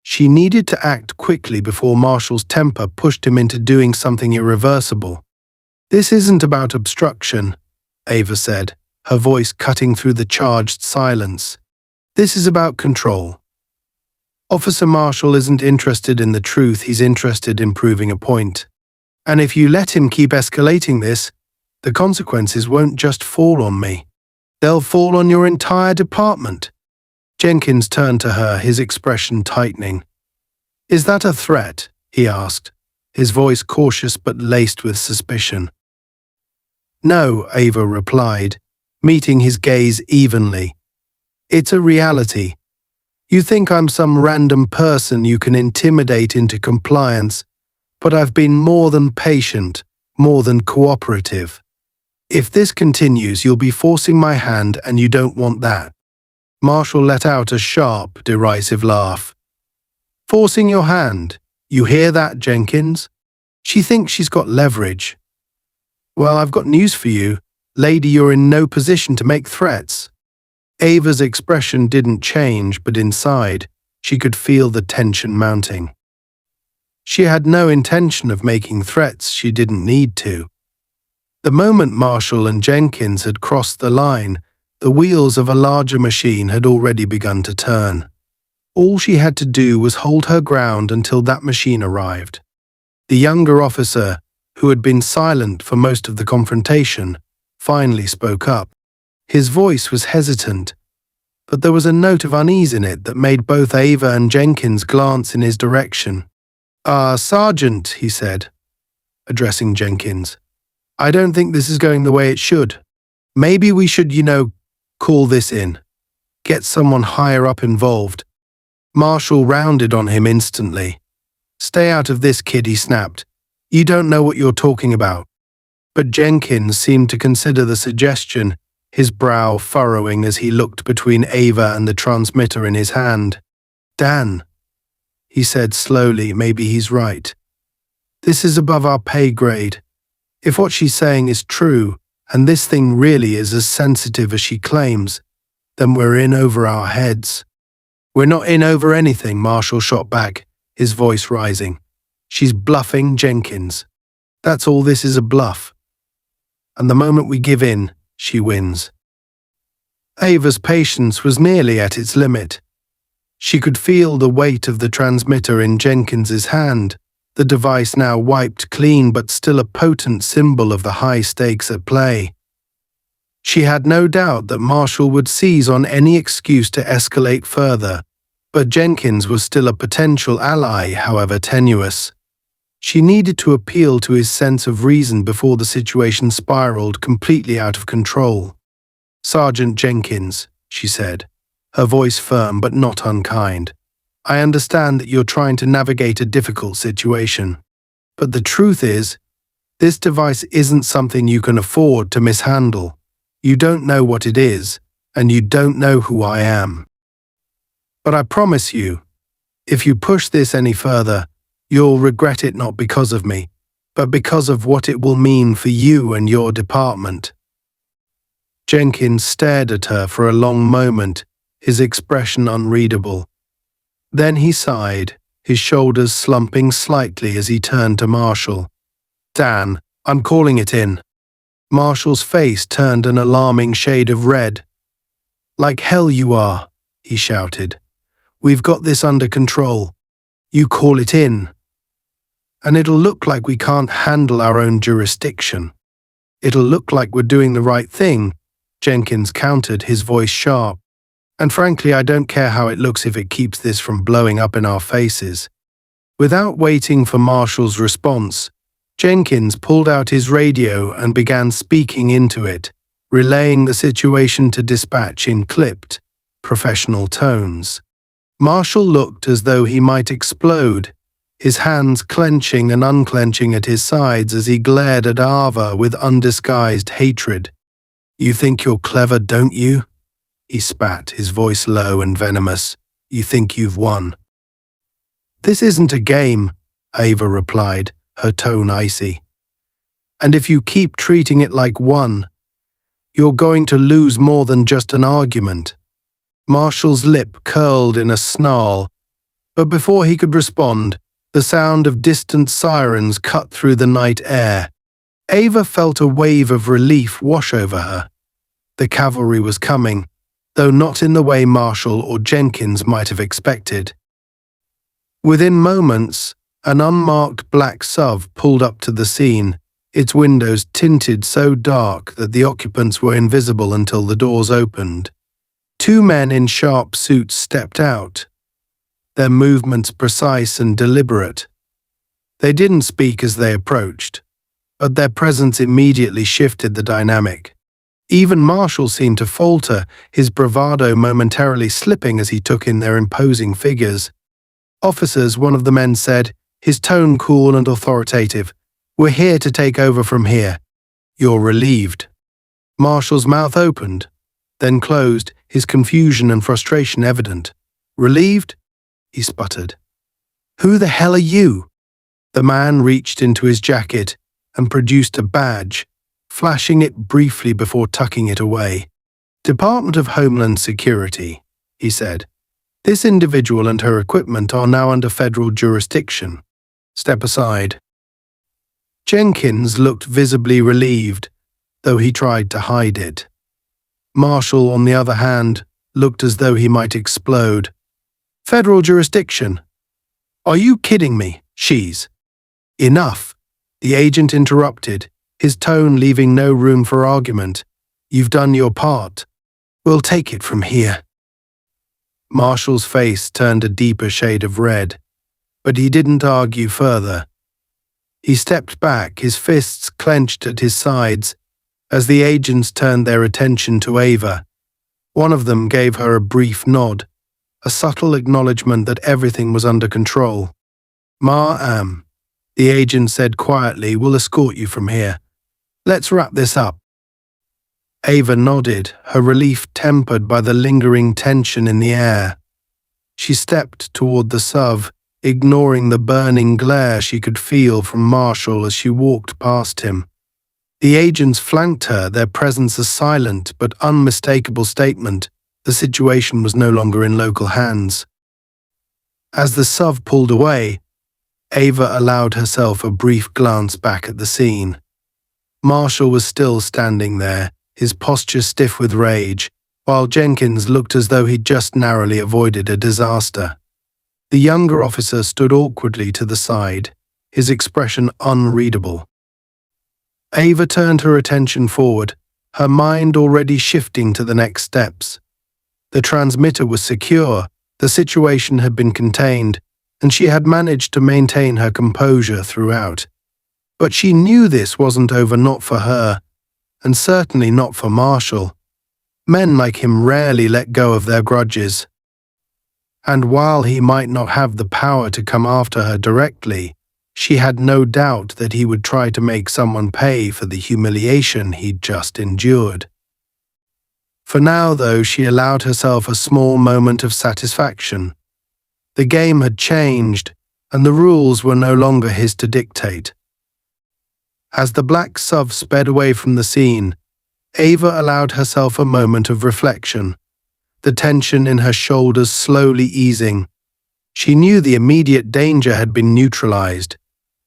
She needed to act quickly before Marshall's temper pushed him into doing something irreversible. "This isn't about obstruction," Ava said, her voice cutting through the charged silence. "This is about control. Officer Marshall isn't interested in the truth, he's interested in proving a point. And if you let him keep escalating this, the consequences won't just fall on me. They'll fall on your entire department." Jenkins turned to her, his expression tightening. "Is that a threat?" he asked, his voice cautious but laced with suspicion. "No," Ava replied, meeting his gaze evenly. "It's a reality. You think I'm some random person you can intimidate into compliance, but I've been more than patient, more than cooperative. If this continues, you'll be forcing my hand, and you don't want that." Marshall let out a sharp, derisive laugh. "Forcing your hand? You hear that, Jenkins? She thinks she's got leverage. Well, I've got news for you. Lady, you're in no position to make threats." Ava's expression didn't change, but inside, She could feel the tension mounting. She had no intention of making threats she didn't need to. The moment Marshall and Jenkins had crossed the line, the wheels of a larger machine had already begun to turn. All she had to do was hold her ground until that machine arrived. The younger officer, who had been silent for most of the confrontation, finally spoke up. His voice was hesitant, but there was a note of unease in it that made both Ava and Jenkins glance in his direction. Sergeant, he said, addressing Jenkins, I don't think this is going the way it should. Maybe we should, call this in. Get someone higher up involved. Marshall rounded on him instantly. Stay out of this, kid, he snapped. You don't know what you're talking about. But Jenkins seemed to consider the suggestion, his brow furrowing as he looked between Ava and the transmitter in his hand. Dan, he said slowly, maybe he's right. This is above our pay grade. If what she's saying is true, and this thing really is as sensitive as she claims, then we're in over our heads. We're not in over anything, Marshall shot back, his voice rising. She's bluffing Jenkins. That's all this is, a bluff. And the moment we give in, she wins. Ava's patience was nearly at its limit. She could feel the weight of the transmitter in Jenkins's hand, the device now wiped clean but still a potent symbol of the high stakes at play. She had no doubt that Marshall would seize on any excuse to escalate further, but Jenkins was still a potential ally, however tenuous. She needed to appeal to his sense of reason before the situation spiraled completely out of control. Sergeant Jenkins, she said, her voice firm but not unkind. I understand that you're trying to navigate a difficult situation. But the truth is, this device isn't something you can afford to mishandle. You don't know what it is, and you don't know who I am. But I promise you, if you push this any further, you'll regret it not because of me, but because of what it will mean for you and your department. Jenkins stared at her for a long moment, his expression unreadable. Then he sighed, his shoulders slumping slightly as he turned to Marshall. Dan, I'm calling it in. Marshall's face turned an alarming shade of red. Like hell you are, he shouted. We've got this under control. You call it in. And it'll look like we can't handle our own jurisdiction. It'll look like we're doing the right thing, Jenkins countered, his voice sharp. And frankly, I don't care how it looks if it keeps this from blowing up in our faces. Without waiting for Marshall's response, Jenkins pulled out his radio and began speaking into it, relaying the situation to dispatch in clipped, professional tones. Marshall looked as though he might explode, his hands clenching and unclenching at his sides as he glared at Ava with undisguised hatred. You think you're clever, don't you? He spat, his voice low and venomous. You think you've won. This isn't a game, Ava replied, her tone icy. And if you keep treating it like one, you're going to lose more than just an argument. Marshall's lip curled in a snarl, but before he could respond, the sound of distant sirens cut through the night air. Ava felt a wave of relief wash over her. The cavalry was coming, though not in the way Marshall or Jenkins might have expected. Within moments, an unmarked black SUV pulled up to the scene, its windows tinted so dark that the occupants were invisible until the doors opened. Two men in sharp suits stepped out, their movements precise and deliberate. They didn't speak as they approached, but their presence immediately shifted the dynamic. Even Marshall seemed to falter, his bravado momentarily slipping as he took in their imposing figures. Officers, one of the men said, his tone cool and authoritative. We're here to take over from here. You're relieved. Marshall's mouth opened, then closed, his confusion and frustration evident. Relieved? He sputtered. Who the hell are you? The man reached into his jacket and produced a badge, flashing it briefly before tucking it away. Department of Homeland Security, he said. This individual and her equipment are now under federal jurisdiction. Step aside." Jenkins looked visibly relieved, though he tried to hide it. Marshall, on the other hand, looked as though he might explode. "Federal jurisdiction? Are you kidding me? She's—" "Enough," the agent interrupted, his tone leaving no room for argument. "You've done your part. We'll take it from here." Marshall's face turned a deeper shade of red, but he didn't argue further. He stepped back, his fists clenched at his sides, as the agents turned their attention to Ava. One of them gave her a brief nod, a subtle acknowledgement that everything was under control. "Ma'am," the agent said quietly, "we'll escort you from here. Let's wrap this up." Ava nodded, her relief tempered by the lingering tension in the air. She stepped toward the SUV, ignoring the burning glare she could feel from Marshall as she walked past him. The agents flanked her, their presence a silent but unmistakable statement. The situation was no longer in local hands. As the SUV pulled away, Ava allowed herself a brief glance back at the scene. Marshall was still standing there, his posture stiff with rage, while Jenkins looked as though he'd just narrowly avoided a disaster. The younger officer stood awkwardly to the side, his expression unreadable. Ava turned her attention forward, her mind already shifting to the next steps. The transmitter was secure, the situation had been contained, and she had managed to maintain her composure throughout. But she knew this wasn't over, not for her, and certainly not for Marshall. Men like him rarely let go of their grudges. And while he might not have the power to come after her directly, she had no doubt that he would try to make someone pay for the humiliation he'd just endured. For now, though, she allowed herself a small moment of satisfaction. The game had changed, and the rules were no longer his to dictate. As the black SUV sped away from the scene, Ava allowed herself a moment of reflection, the tension in her shoulders slowly easing. She knew the immediate danger had been neutralized,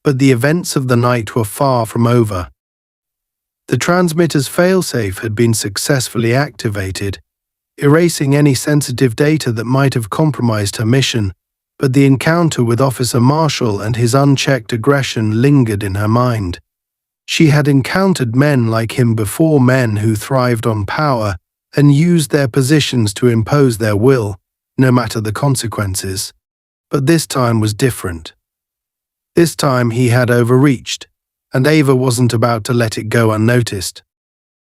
but the events of the night were far from over. The transmitter's failsafe had been successfully activated, erasing any sensitive data that might have compromised her mission, but the encounter with Officer Marshall and his unchecked aggression lingered in her mind. She had encountered men like him before, men who thrived on power and used their positions to impose their will, no matter the consequences. But this time was different. This time he had overreached, and Ava wasn't about to let it go unnoticed.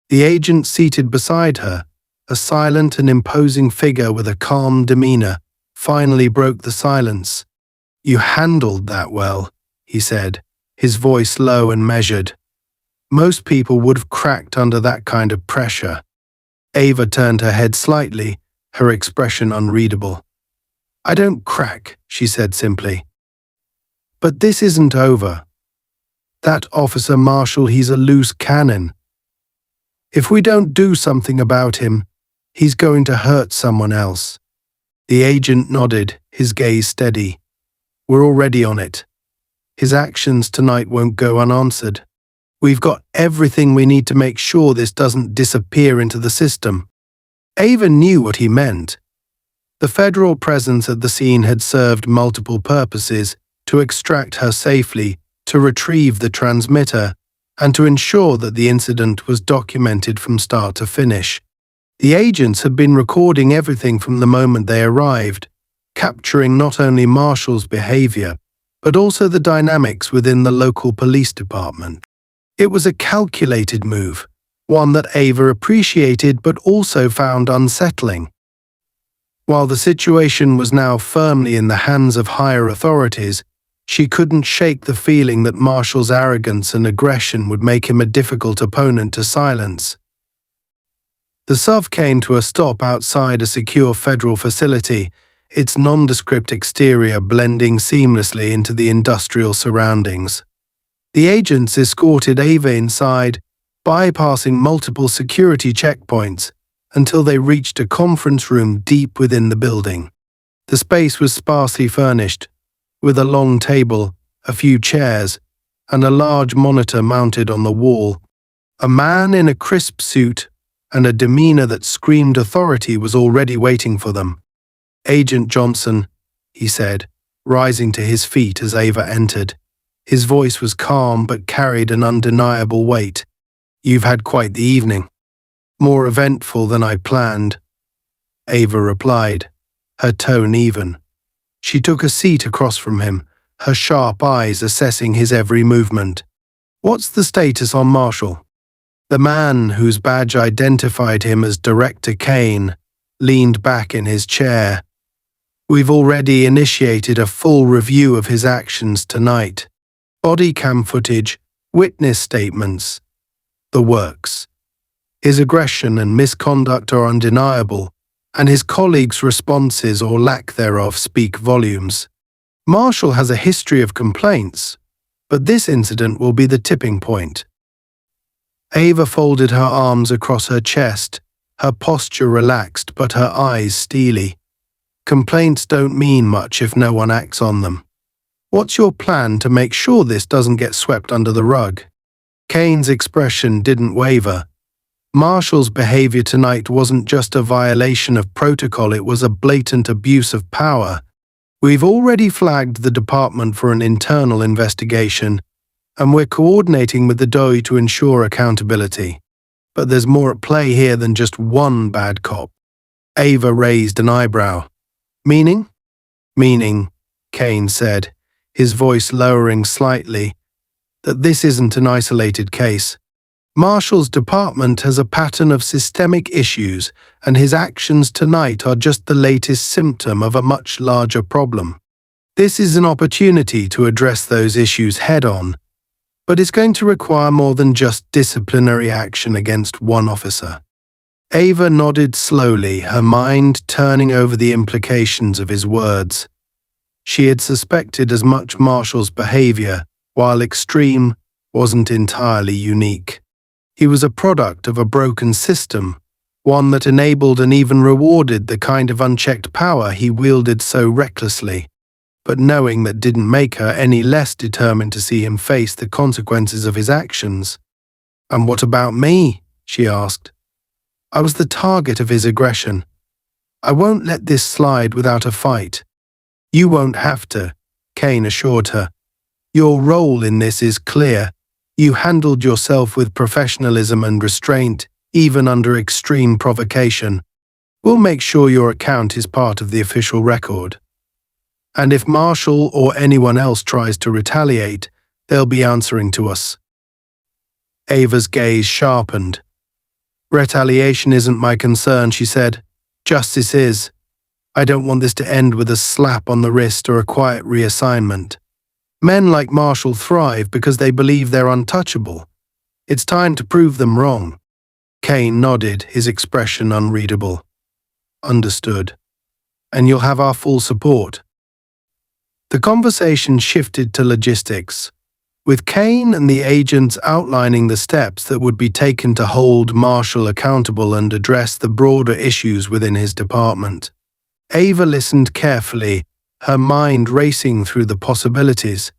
The agent seated beside her, a silent and imposing figure with a calm demeanor, finally broke the silence. "You handled that well," he said, his voice low and measured. "Most people would have cracked under that kind of pressure." Ava turned her head slightly, her expression unreadable. "I don't crack," she said simply. "But this isn't over. That Officer Marshall, he's a loose cannon. If we don't do something about him, he's going to hurt someone else." The agent nodded, his gaze steady. "We're already on it. His actions tonight won't go unanswered. We've got everything we need to make sure this doesn't disappear into the system." Ava knew what he meant. The federal presence at the scene had served multiple purposes: to extract her safely, to retrieve the transmitter, and to ensure that the incident was documented from start to finish. The agents had been recording everything from the moment they arrived, capturing not only Marshall's behavior, but also the dynamics within the local police department. It was a calculated move, one that Ava appreciated but also found unsettling. While the situation was now firmly in the hands of higher authorities, she couldn't shake the feeling that Marshall's arrogance and aggression would make him a difficult opponent to silence. The SUV came to a stop outside a secure federal facility, its nondescript exterior blending seamlessly into the industrial surroundings. The agents escorted Ava inside, bypassing multiple security checkpoints, until they reached a conference room deep within the building. The space was sparsely furnished, with a long table, a few chairs, and a large monitor mounted on the wall. A man in a crisp suit and a demeanor that screamed authority was already waiting for them. "Agent Johnson," he said, rising to his feet as Ava entered. His voice was calm but carried an undeniable weight. "You've had quite the evening." "More eventful than I planned," Ava replied, her tone even. She took a seat across from him, her sharp eyes assessing his every movement. "What's the status on Marshall?" The man, whose badge identified him as Director Kane, leaned back in his chair. "We've already initiated a full review of his actions tonight. Body cam footage, witness statements, the works. His aggression and misconduct are undeniable, and his colleagues' responses or lack thereof speak volumes. Marshall has a history of complaints, but this incident will be the tipping point." Ava folded her arms across her chest, her posture relaxed but her eyes steely. Complaints don't mean much if no one acts on them. "What's your plan to make sure this doesn't get swept under the rug?" Kane's expression didn't waver. Marshall's behavior tonight wasn't just a violation of protocol, it was a blatant abuse of power. "We've already flagged the department for an internal investigation, and we're coordinating with the DOI to ensure accountability. But there's more at play here than just one bad cop." Ava raised an eyebrow. "Meaning?" "Meaning," Kane said, his voice lowering slightly, "that this isn't an isolated case. Marshall's department has a pattern of systemic issues, and his actions tonight are just the latest symptom of a much larger problem. This is an opportunity to address those issues head-on, but it's going to require more than just disciplinary action against one officer." Ava nodded slowly, her mind turning over the implications of his words. She had suspected as much. Marshall's behavior, while extreme, wasn't entirely unique. He was a product of a broken system, one that enabled and even rewarded the kind of unchecked power he wielded so recklessly. But knowing that didn't make her any less determined to see him face the consequences of his actions. "And what about me?" she asked. "I was the target of his aggression. I won't let this slide without a fight." "You won't have to," Kane assured her. "Your role in this is clear. You handled yourself with professionalism and restraint, even under extreme provocation. We'll make sure your account is part of the official record. And if Marshall or anyone else tries to retaliate, they'll be answering to us." Ava's gaze sharpened. "Retaliation isn't my concern," she said. "Justice is. I don't want this to end with a slap on the wrist or a quiet reassignment. Men like Marshall thrive because they believe they're untouchable. It's time to prove them wrong." Kane nodded, his expression unreadable. "Understood. And you'll have our full support." The conversation shifted to logistics, with Kane and the agents outlining the steps that would be taken to hold Marshall accountable and address the broader issues within his department. Ava listened carefully, her mind racing through the possibilities.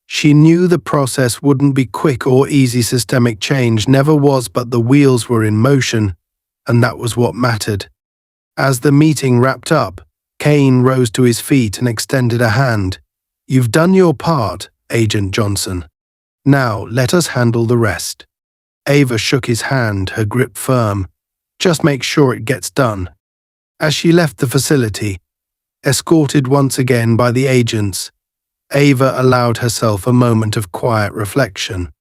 She knew the process wouldn't be quick or easy. Systemic change never was, but the wheels were in motion, and that was what mattered. As the meeting wrapped up, Kane rose to his feet and extended a hand. "You've done your part, Agent Johnson. Now let us handle the rest." Ava shook his hand, her grip firm. "Just make sure it gets done." As she left the facility, escorted once again by the agents, Ava allowed herself a moment of quiet reflection.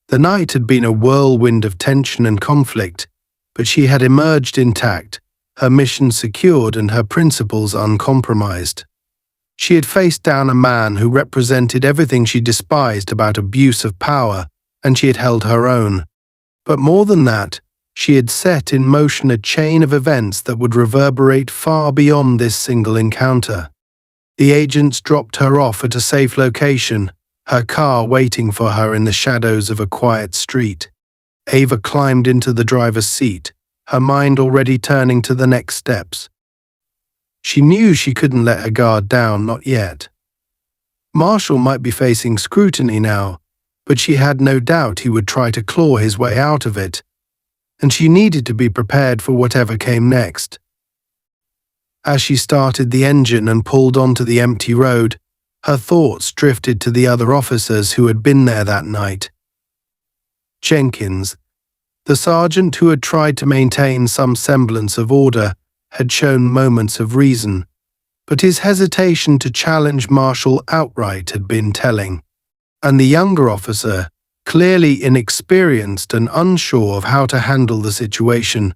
The night had been a whirlwind of tension and conflict, but she had emerged intact, her mission secured and her principles uncompromised. She had faced down a man who represented everything she despised about abuse of power, and she had held her own. But more than that, she had set in motion a chain of events that would reverberate far beyond this single encounter. The agents dropped her off at a safe location, her car waiting for her in the shadows of a quiet street. Ava climbed into the driver's seat, her mind already turning to the next steps. She knew she couldn't let her guard down, not yet. Marshall might be facing scrutiny now, but she had no doubt he would try to claw his way out of it, and she needed to be prepared for whatever came next. As she started the engine and pulled onto the empty road, her thoughts drifted to the other officers who had been there that night. Jenkins, the sergeant who had tried to maintain some semblance of order, had shown moments of reason, but his hesitation to challenge Marshall outright had been telling. And the younger officer, clearly inexperienced and unsure of how to handle the situation,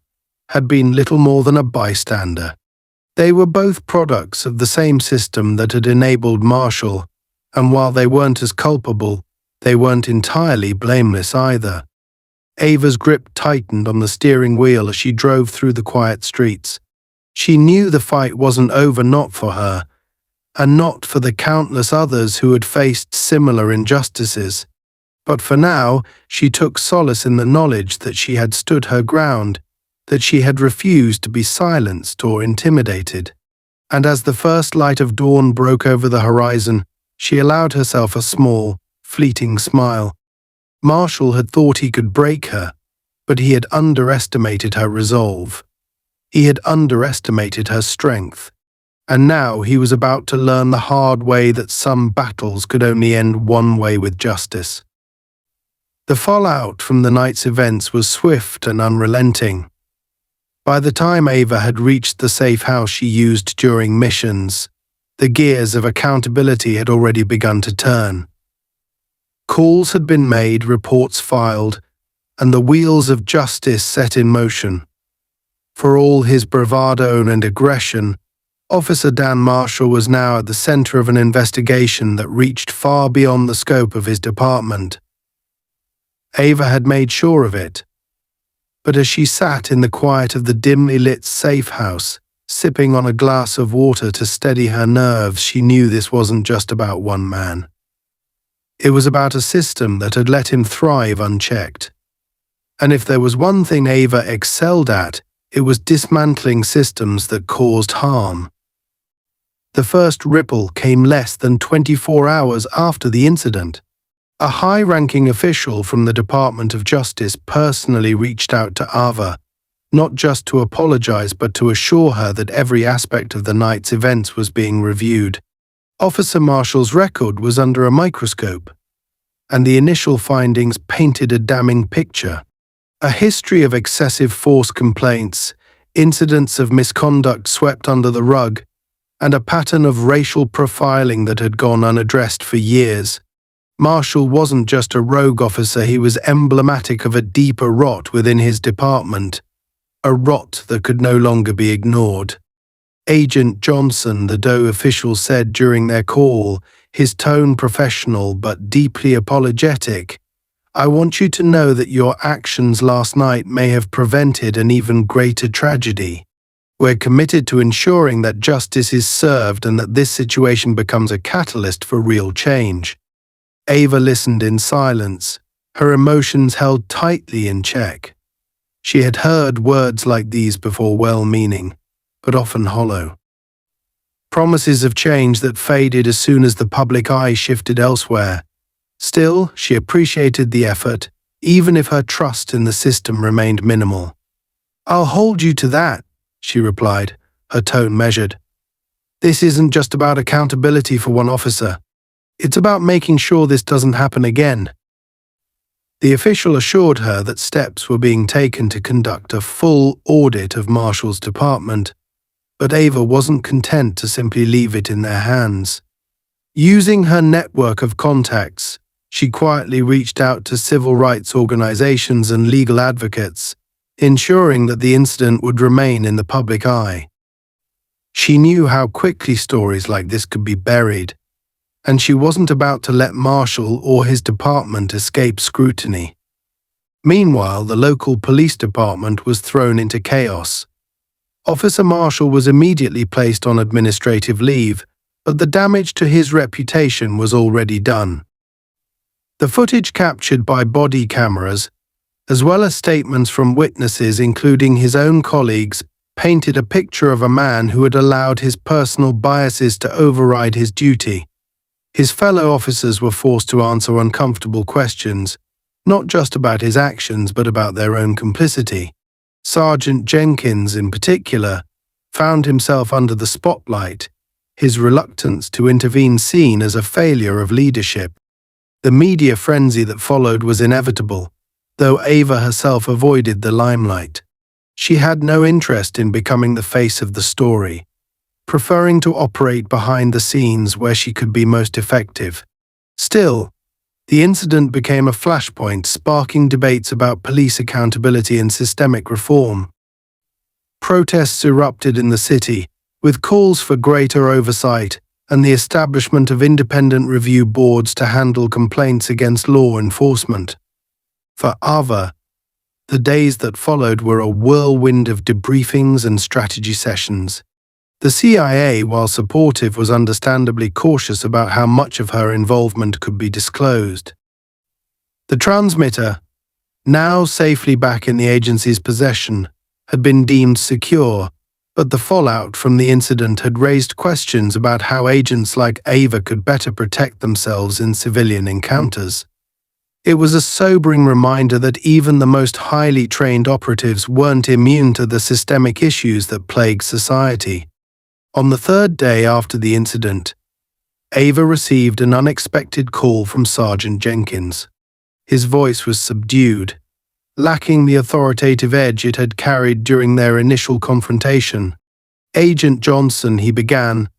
had been little more than a bystander. They were both products of the same system that had enabled Marshall, and while they weren't as culpable, they weren't entirely blameless either. Ava's grip tightened on the steering wheel as she drove through the quiet streets. She knew the fight wasn't over, not for her, and not for the countless others who had faced similar injustices. But for now, she took solace in the knowledge that she had stood her ground, that she had refused to be silenced or intimidated. And as the first light of dawn broke over the horizon, she allowed herself a small, fleeting smile. Marshall had thought he could break her, but he had underestimated her resolve. He had underestimated her strength. And now he was about to learn the hard way that some battles could only end one way, with justice. The fallout from the night's events was swift and unrelenting. By the time Ava had reached the safe house she used during missions, the gears of accountability had already begun to turn. Calls had been made, reports filed, and the wheels of justice set in motion. For all his bravado and aggression, Officer Dan Marshall was now at the center of an investigation that reached far beyond the scope of his department. Ava had made sure of it. But as she sat in the quiet of the dimly lit safe house, sipping on a glass of water to steady her nerves, she knew this wasn't just about one man. It was about a system that had let him thrive unchecked. And if there was one thing Ava excelled at, it was dismantling systems that caused harm. The first ripple came less than 24 hours after the incident. A high-ranking official from the Department of Justice personally reached out to Ava, not just to apologize but to assure her that every aspect of the night's events was being reviewed. Officer Marshall's record was under a microscope, and the initial findings painted a damning picture. A history of excessive force complaints, incidents of misconduct swept under the rug, and a pattern of racial profiling that had gone unaddressed for years. Marshall wasn't just a rogue officer, he was emblematic of a deeper rot within his department, a rot that could no longer be ignored. Agent Johnson, the Doe official, said during their call, his tone professional but deeply apologetic, "I want you to know that your actions last night may have prevented an even greater tragedy. We're committed to ensuring that justice is served and that this situation becomes a catalyst for real change." Ava listened in silence, her emotions held tightly in check. She had heard words like these before, well-meaning, but often hollow. Promises of change that faded as soon as the public eye shifted elsewhere. Still, she appreciated the effort, even if her trust in the system remained minimal. "I'll hold you to that," she replied, her tone measured. "This isn't just about accountability for one officer. It's about making sure this doesn't happen again." The official assured her that steps were being taken to conduct a full audit of Marshall's department, but Ava wasn't content to simply leave it in their hands. Using her network of contacts, she quietly reached out to civil rights organizations and legal advocates, ensuring that the incident would remain in the public eye. She knew how quickly stories like this could be buried, and she wasn't about to let Marshall or his department escape scrutiny. Meanwhile, the local police department was thrown into chaos. Officer Marshall was immediately placed on administrative leave, but the damage to his reputation was already done. The footage captured by body cameras, as well as statements from witnesses including his own colleagues, painted a picture of a man who had allowed his personal biases to override his duty. His fellow officers were forced to answer uncomfortable questions, not just about his actions but about their own complicity. Sergeant Jenkins, in particular, found himself under the spotlight, his reluctance to intervene seen as a failure of leadership. The media frenzy that followed was inevitable, though Ava herself avoided the limelight. She had no interest in becoming the face of the story, preferring to operate behind the scenes where she could be most effective. Still, the incident became a flashpoint, sparking debates about police accountability and systemic reform. Protests erupted in the city, with calls for greater oversight and the establishment of independent review boards to handle complaints against law enforcement. For Ava, the days that followed were a whirlwind of debriefings and strategy sessions. The CIA, while supportive, was understandably cautious about how much of her involvement could be disclosed. The transmitter, now safely back in the agency's possession, had been deemed secure, but the fallout from the incident had raised questions about how agents like Ava could better protect themselves in civilian encounters. It was a sobering reminder that even the most highly trained operatives weren't immune to the systemic issues that plague society. On the third day after the incident, Ava received an unexpected call from Sergeant Jenkins. His voice was subdued, lacking the authoritative edge it had carried during their initial confrontation. "Agent Johnson," he began,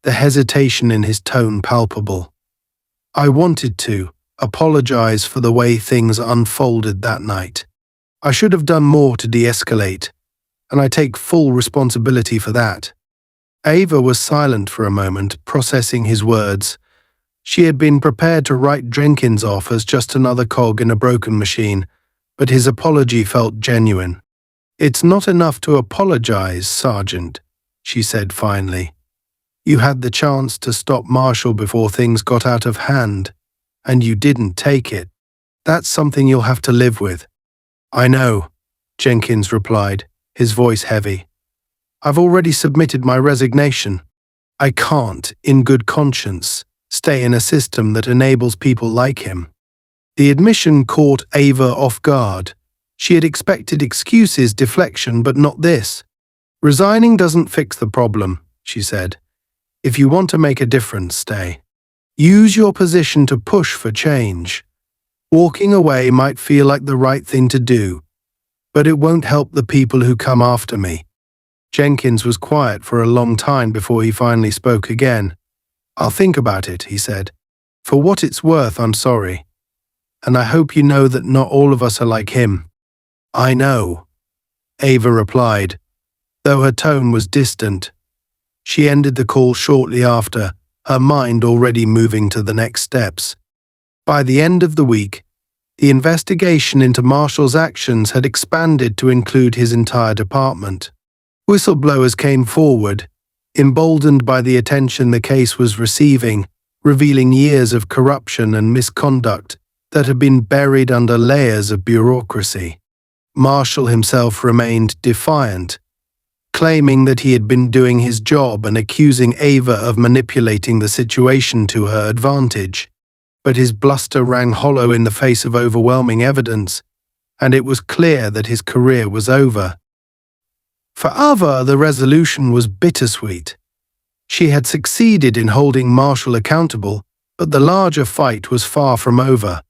the hesitation in his tone palpable. "I wanted to apologize for the way things unfolded that night. I should have done more to de-escalate, and I take full responsibility for that." Ava was silent for a moment, processing his words. She had been prepared to write Jenkins off as just another cog in a broken machine, but his apology felt genuine. "It's not enough to apologize, Sergeant," she said finally. "You had the chance to stop Marshall before things got out of hand, and you didn't take it. That's something you'll have to live with." "I know," Jenkins replied, his voice heavy. "I've already submitted my resignation. I can't, in good conscience, stay in a system that enables people like him." The admission caught Ava off guard. She had expected excuses, deflection, but not this. "Resigning doesn't fix the problem," she said. "If you want to make a difference, stay. Use your position to push for change. Walking away might feel like the right thing to do, but it won't help the people who come after me." Jenkins was quiet for a long time before he finally spoke again. "I'll think about it," he said. "For what it's worth, I'm sorry. And I hope you know that not all of us are like him." "I know," Ava replied, though her tone was distant. She ended the call shortly after, her mind already moving to the next steps. By the end of the week, the investigation into Marshall's actions had expanded to include his entire department. Whistleblowers came forward, emboldened by the attention the case was receiving, revealing years of corruption and misconduct that had been buried under layers of bureaucracy. Marshall himself remained defiant, claiming that he had been doing his job and accusing Ava of manipulating the situation to her advantage. But his bluster rang hollow in the face of overwhelming evidence, and it was clear that his career was over. For Ava, the resolution was bittersweet. She had succeeded in holding Marshall accountable, but the larger fight was far from over.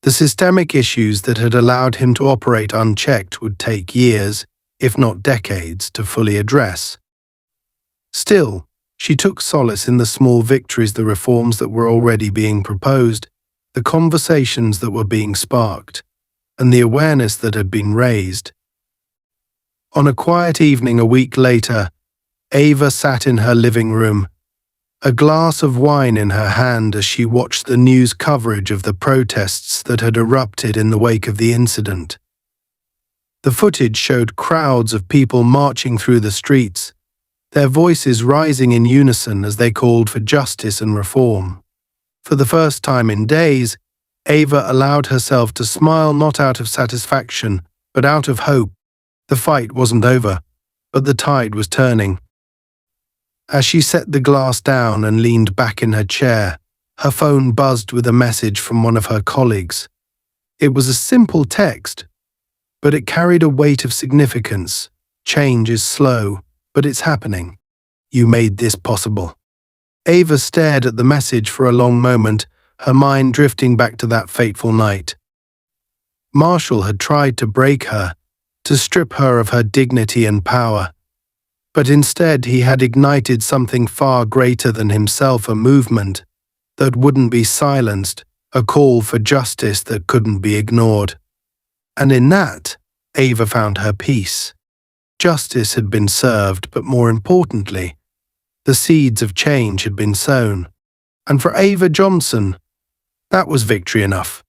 The systemic issues that had allowed him to operate unchecked would take years, if not decades, to fully address. Still, she took solace in the small victories, the reforms that were already being proposed, the conversations that were being sparked, and the awareness that had been raised. On a quiet evening a week later, Ava sat in her living room, a glass of wine in her hand as she watched the news coverage of the protests that had erupted in the wake of the incident. The footage showed crowds of people marching through the streets, their voices rising in unison as they called for justice and reform. For the first time in days, Ava allowed herself to smile, not out of satisfaction, but out of hope. The fight wasn't over. but the tide was turning. As she set the glass down and leaned back in her chair, her phone buzzed with a message from one of her colleagues. It was a simple text, but it carried a weight of significance. Change is slow, but it's happening. You made this possible. Ava stared at the message for a long moment, her mind drifting back to that fateful night. Marshall had tried to break her, to strip her of her dignity and power. But instead he had ignited something far greater than himself, a movement that wouldn't be silenced, a call for justice that couldn't be ignored. And in that, Ava found her peace. Justice had been served, but more importantly, the seeds of change had been sown. And for Ava Johnson, that was victory enough.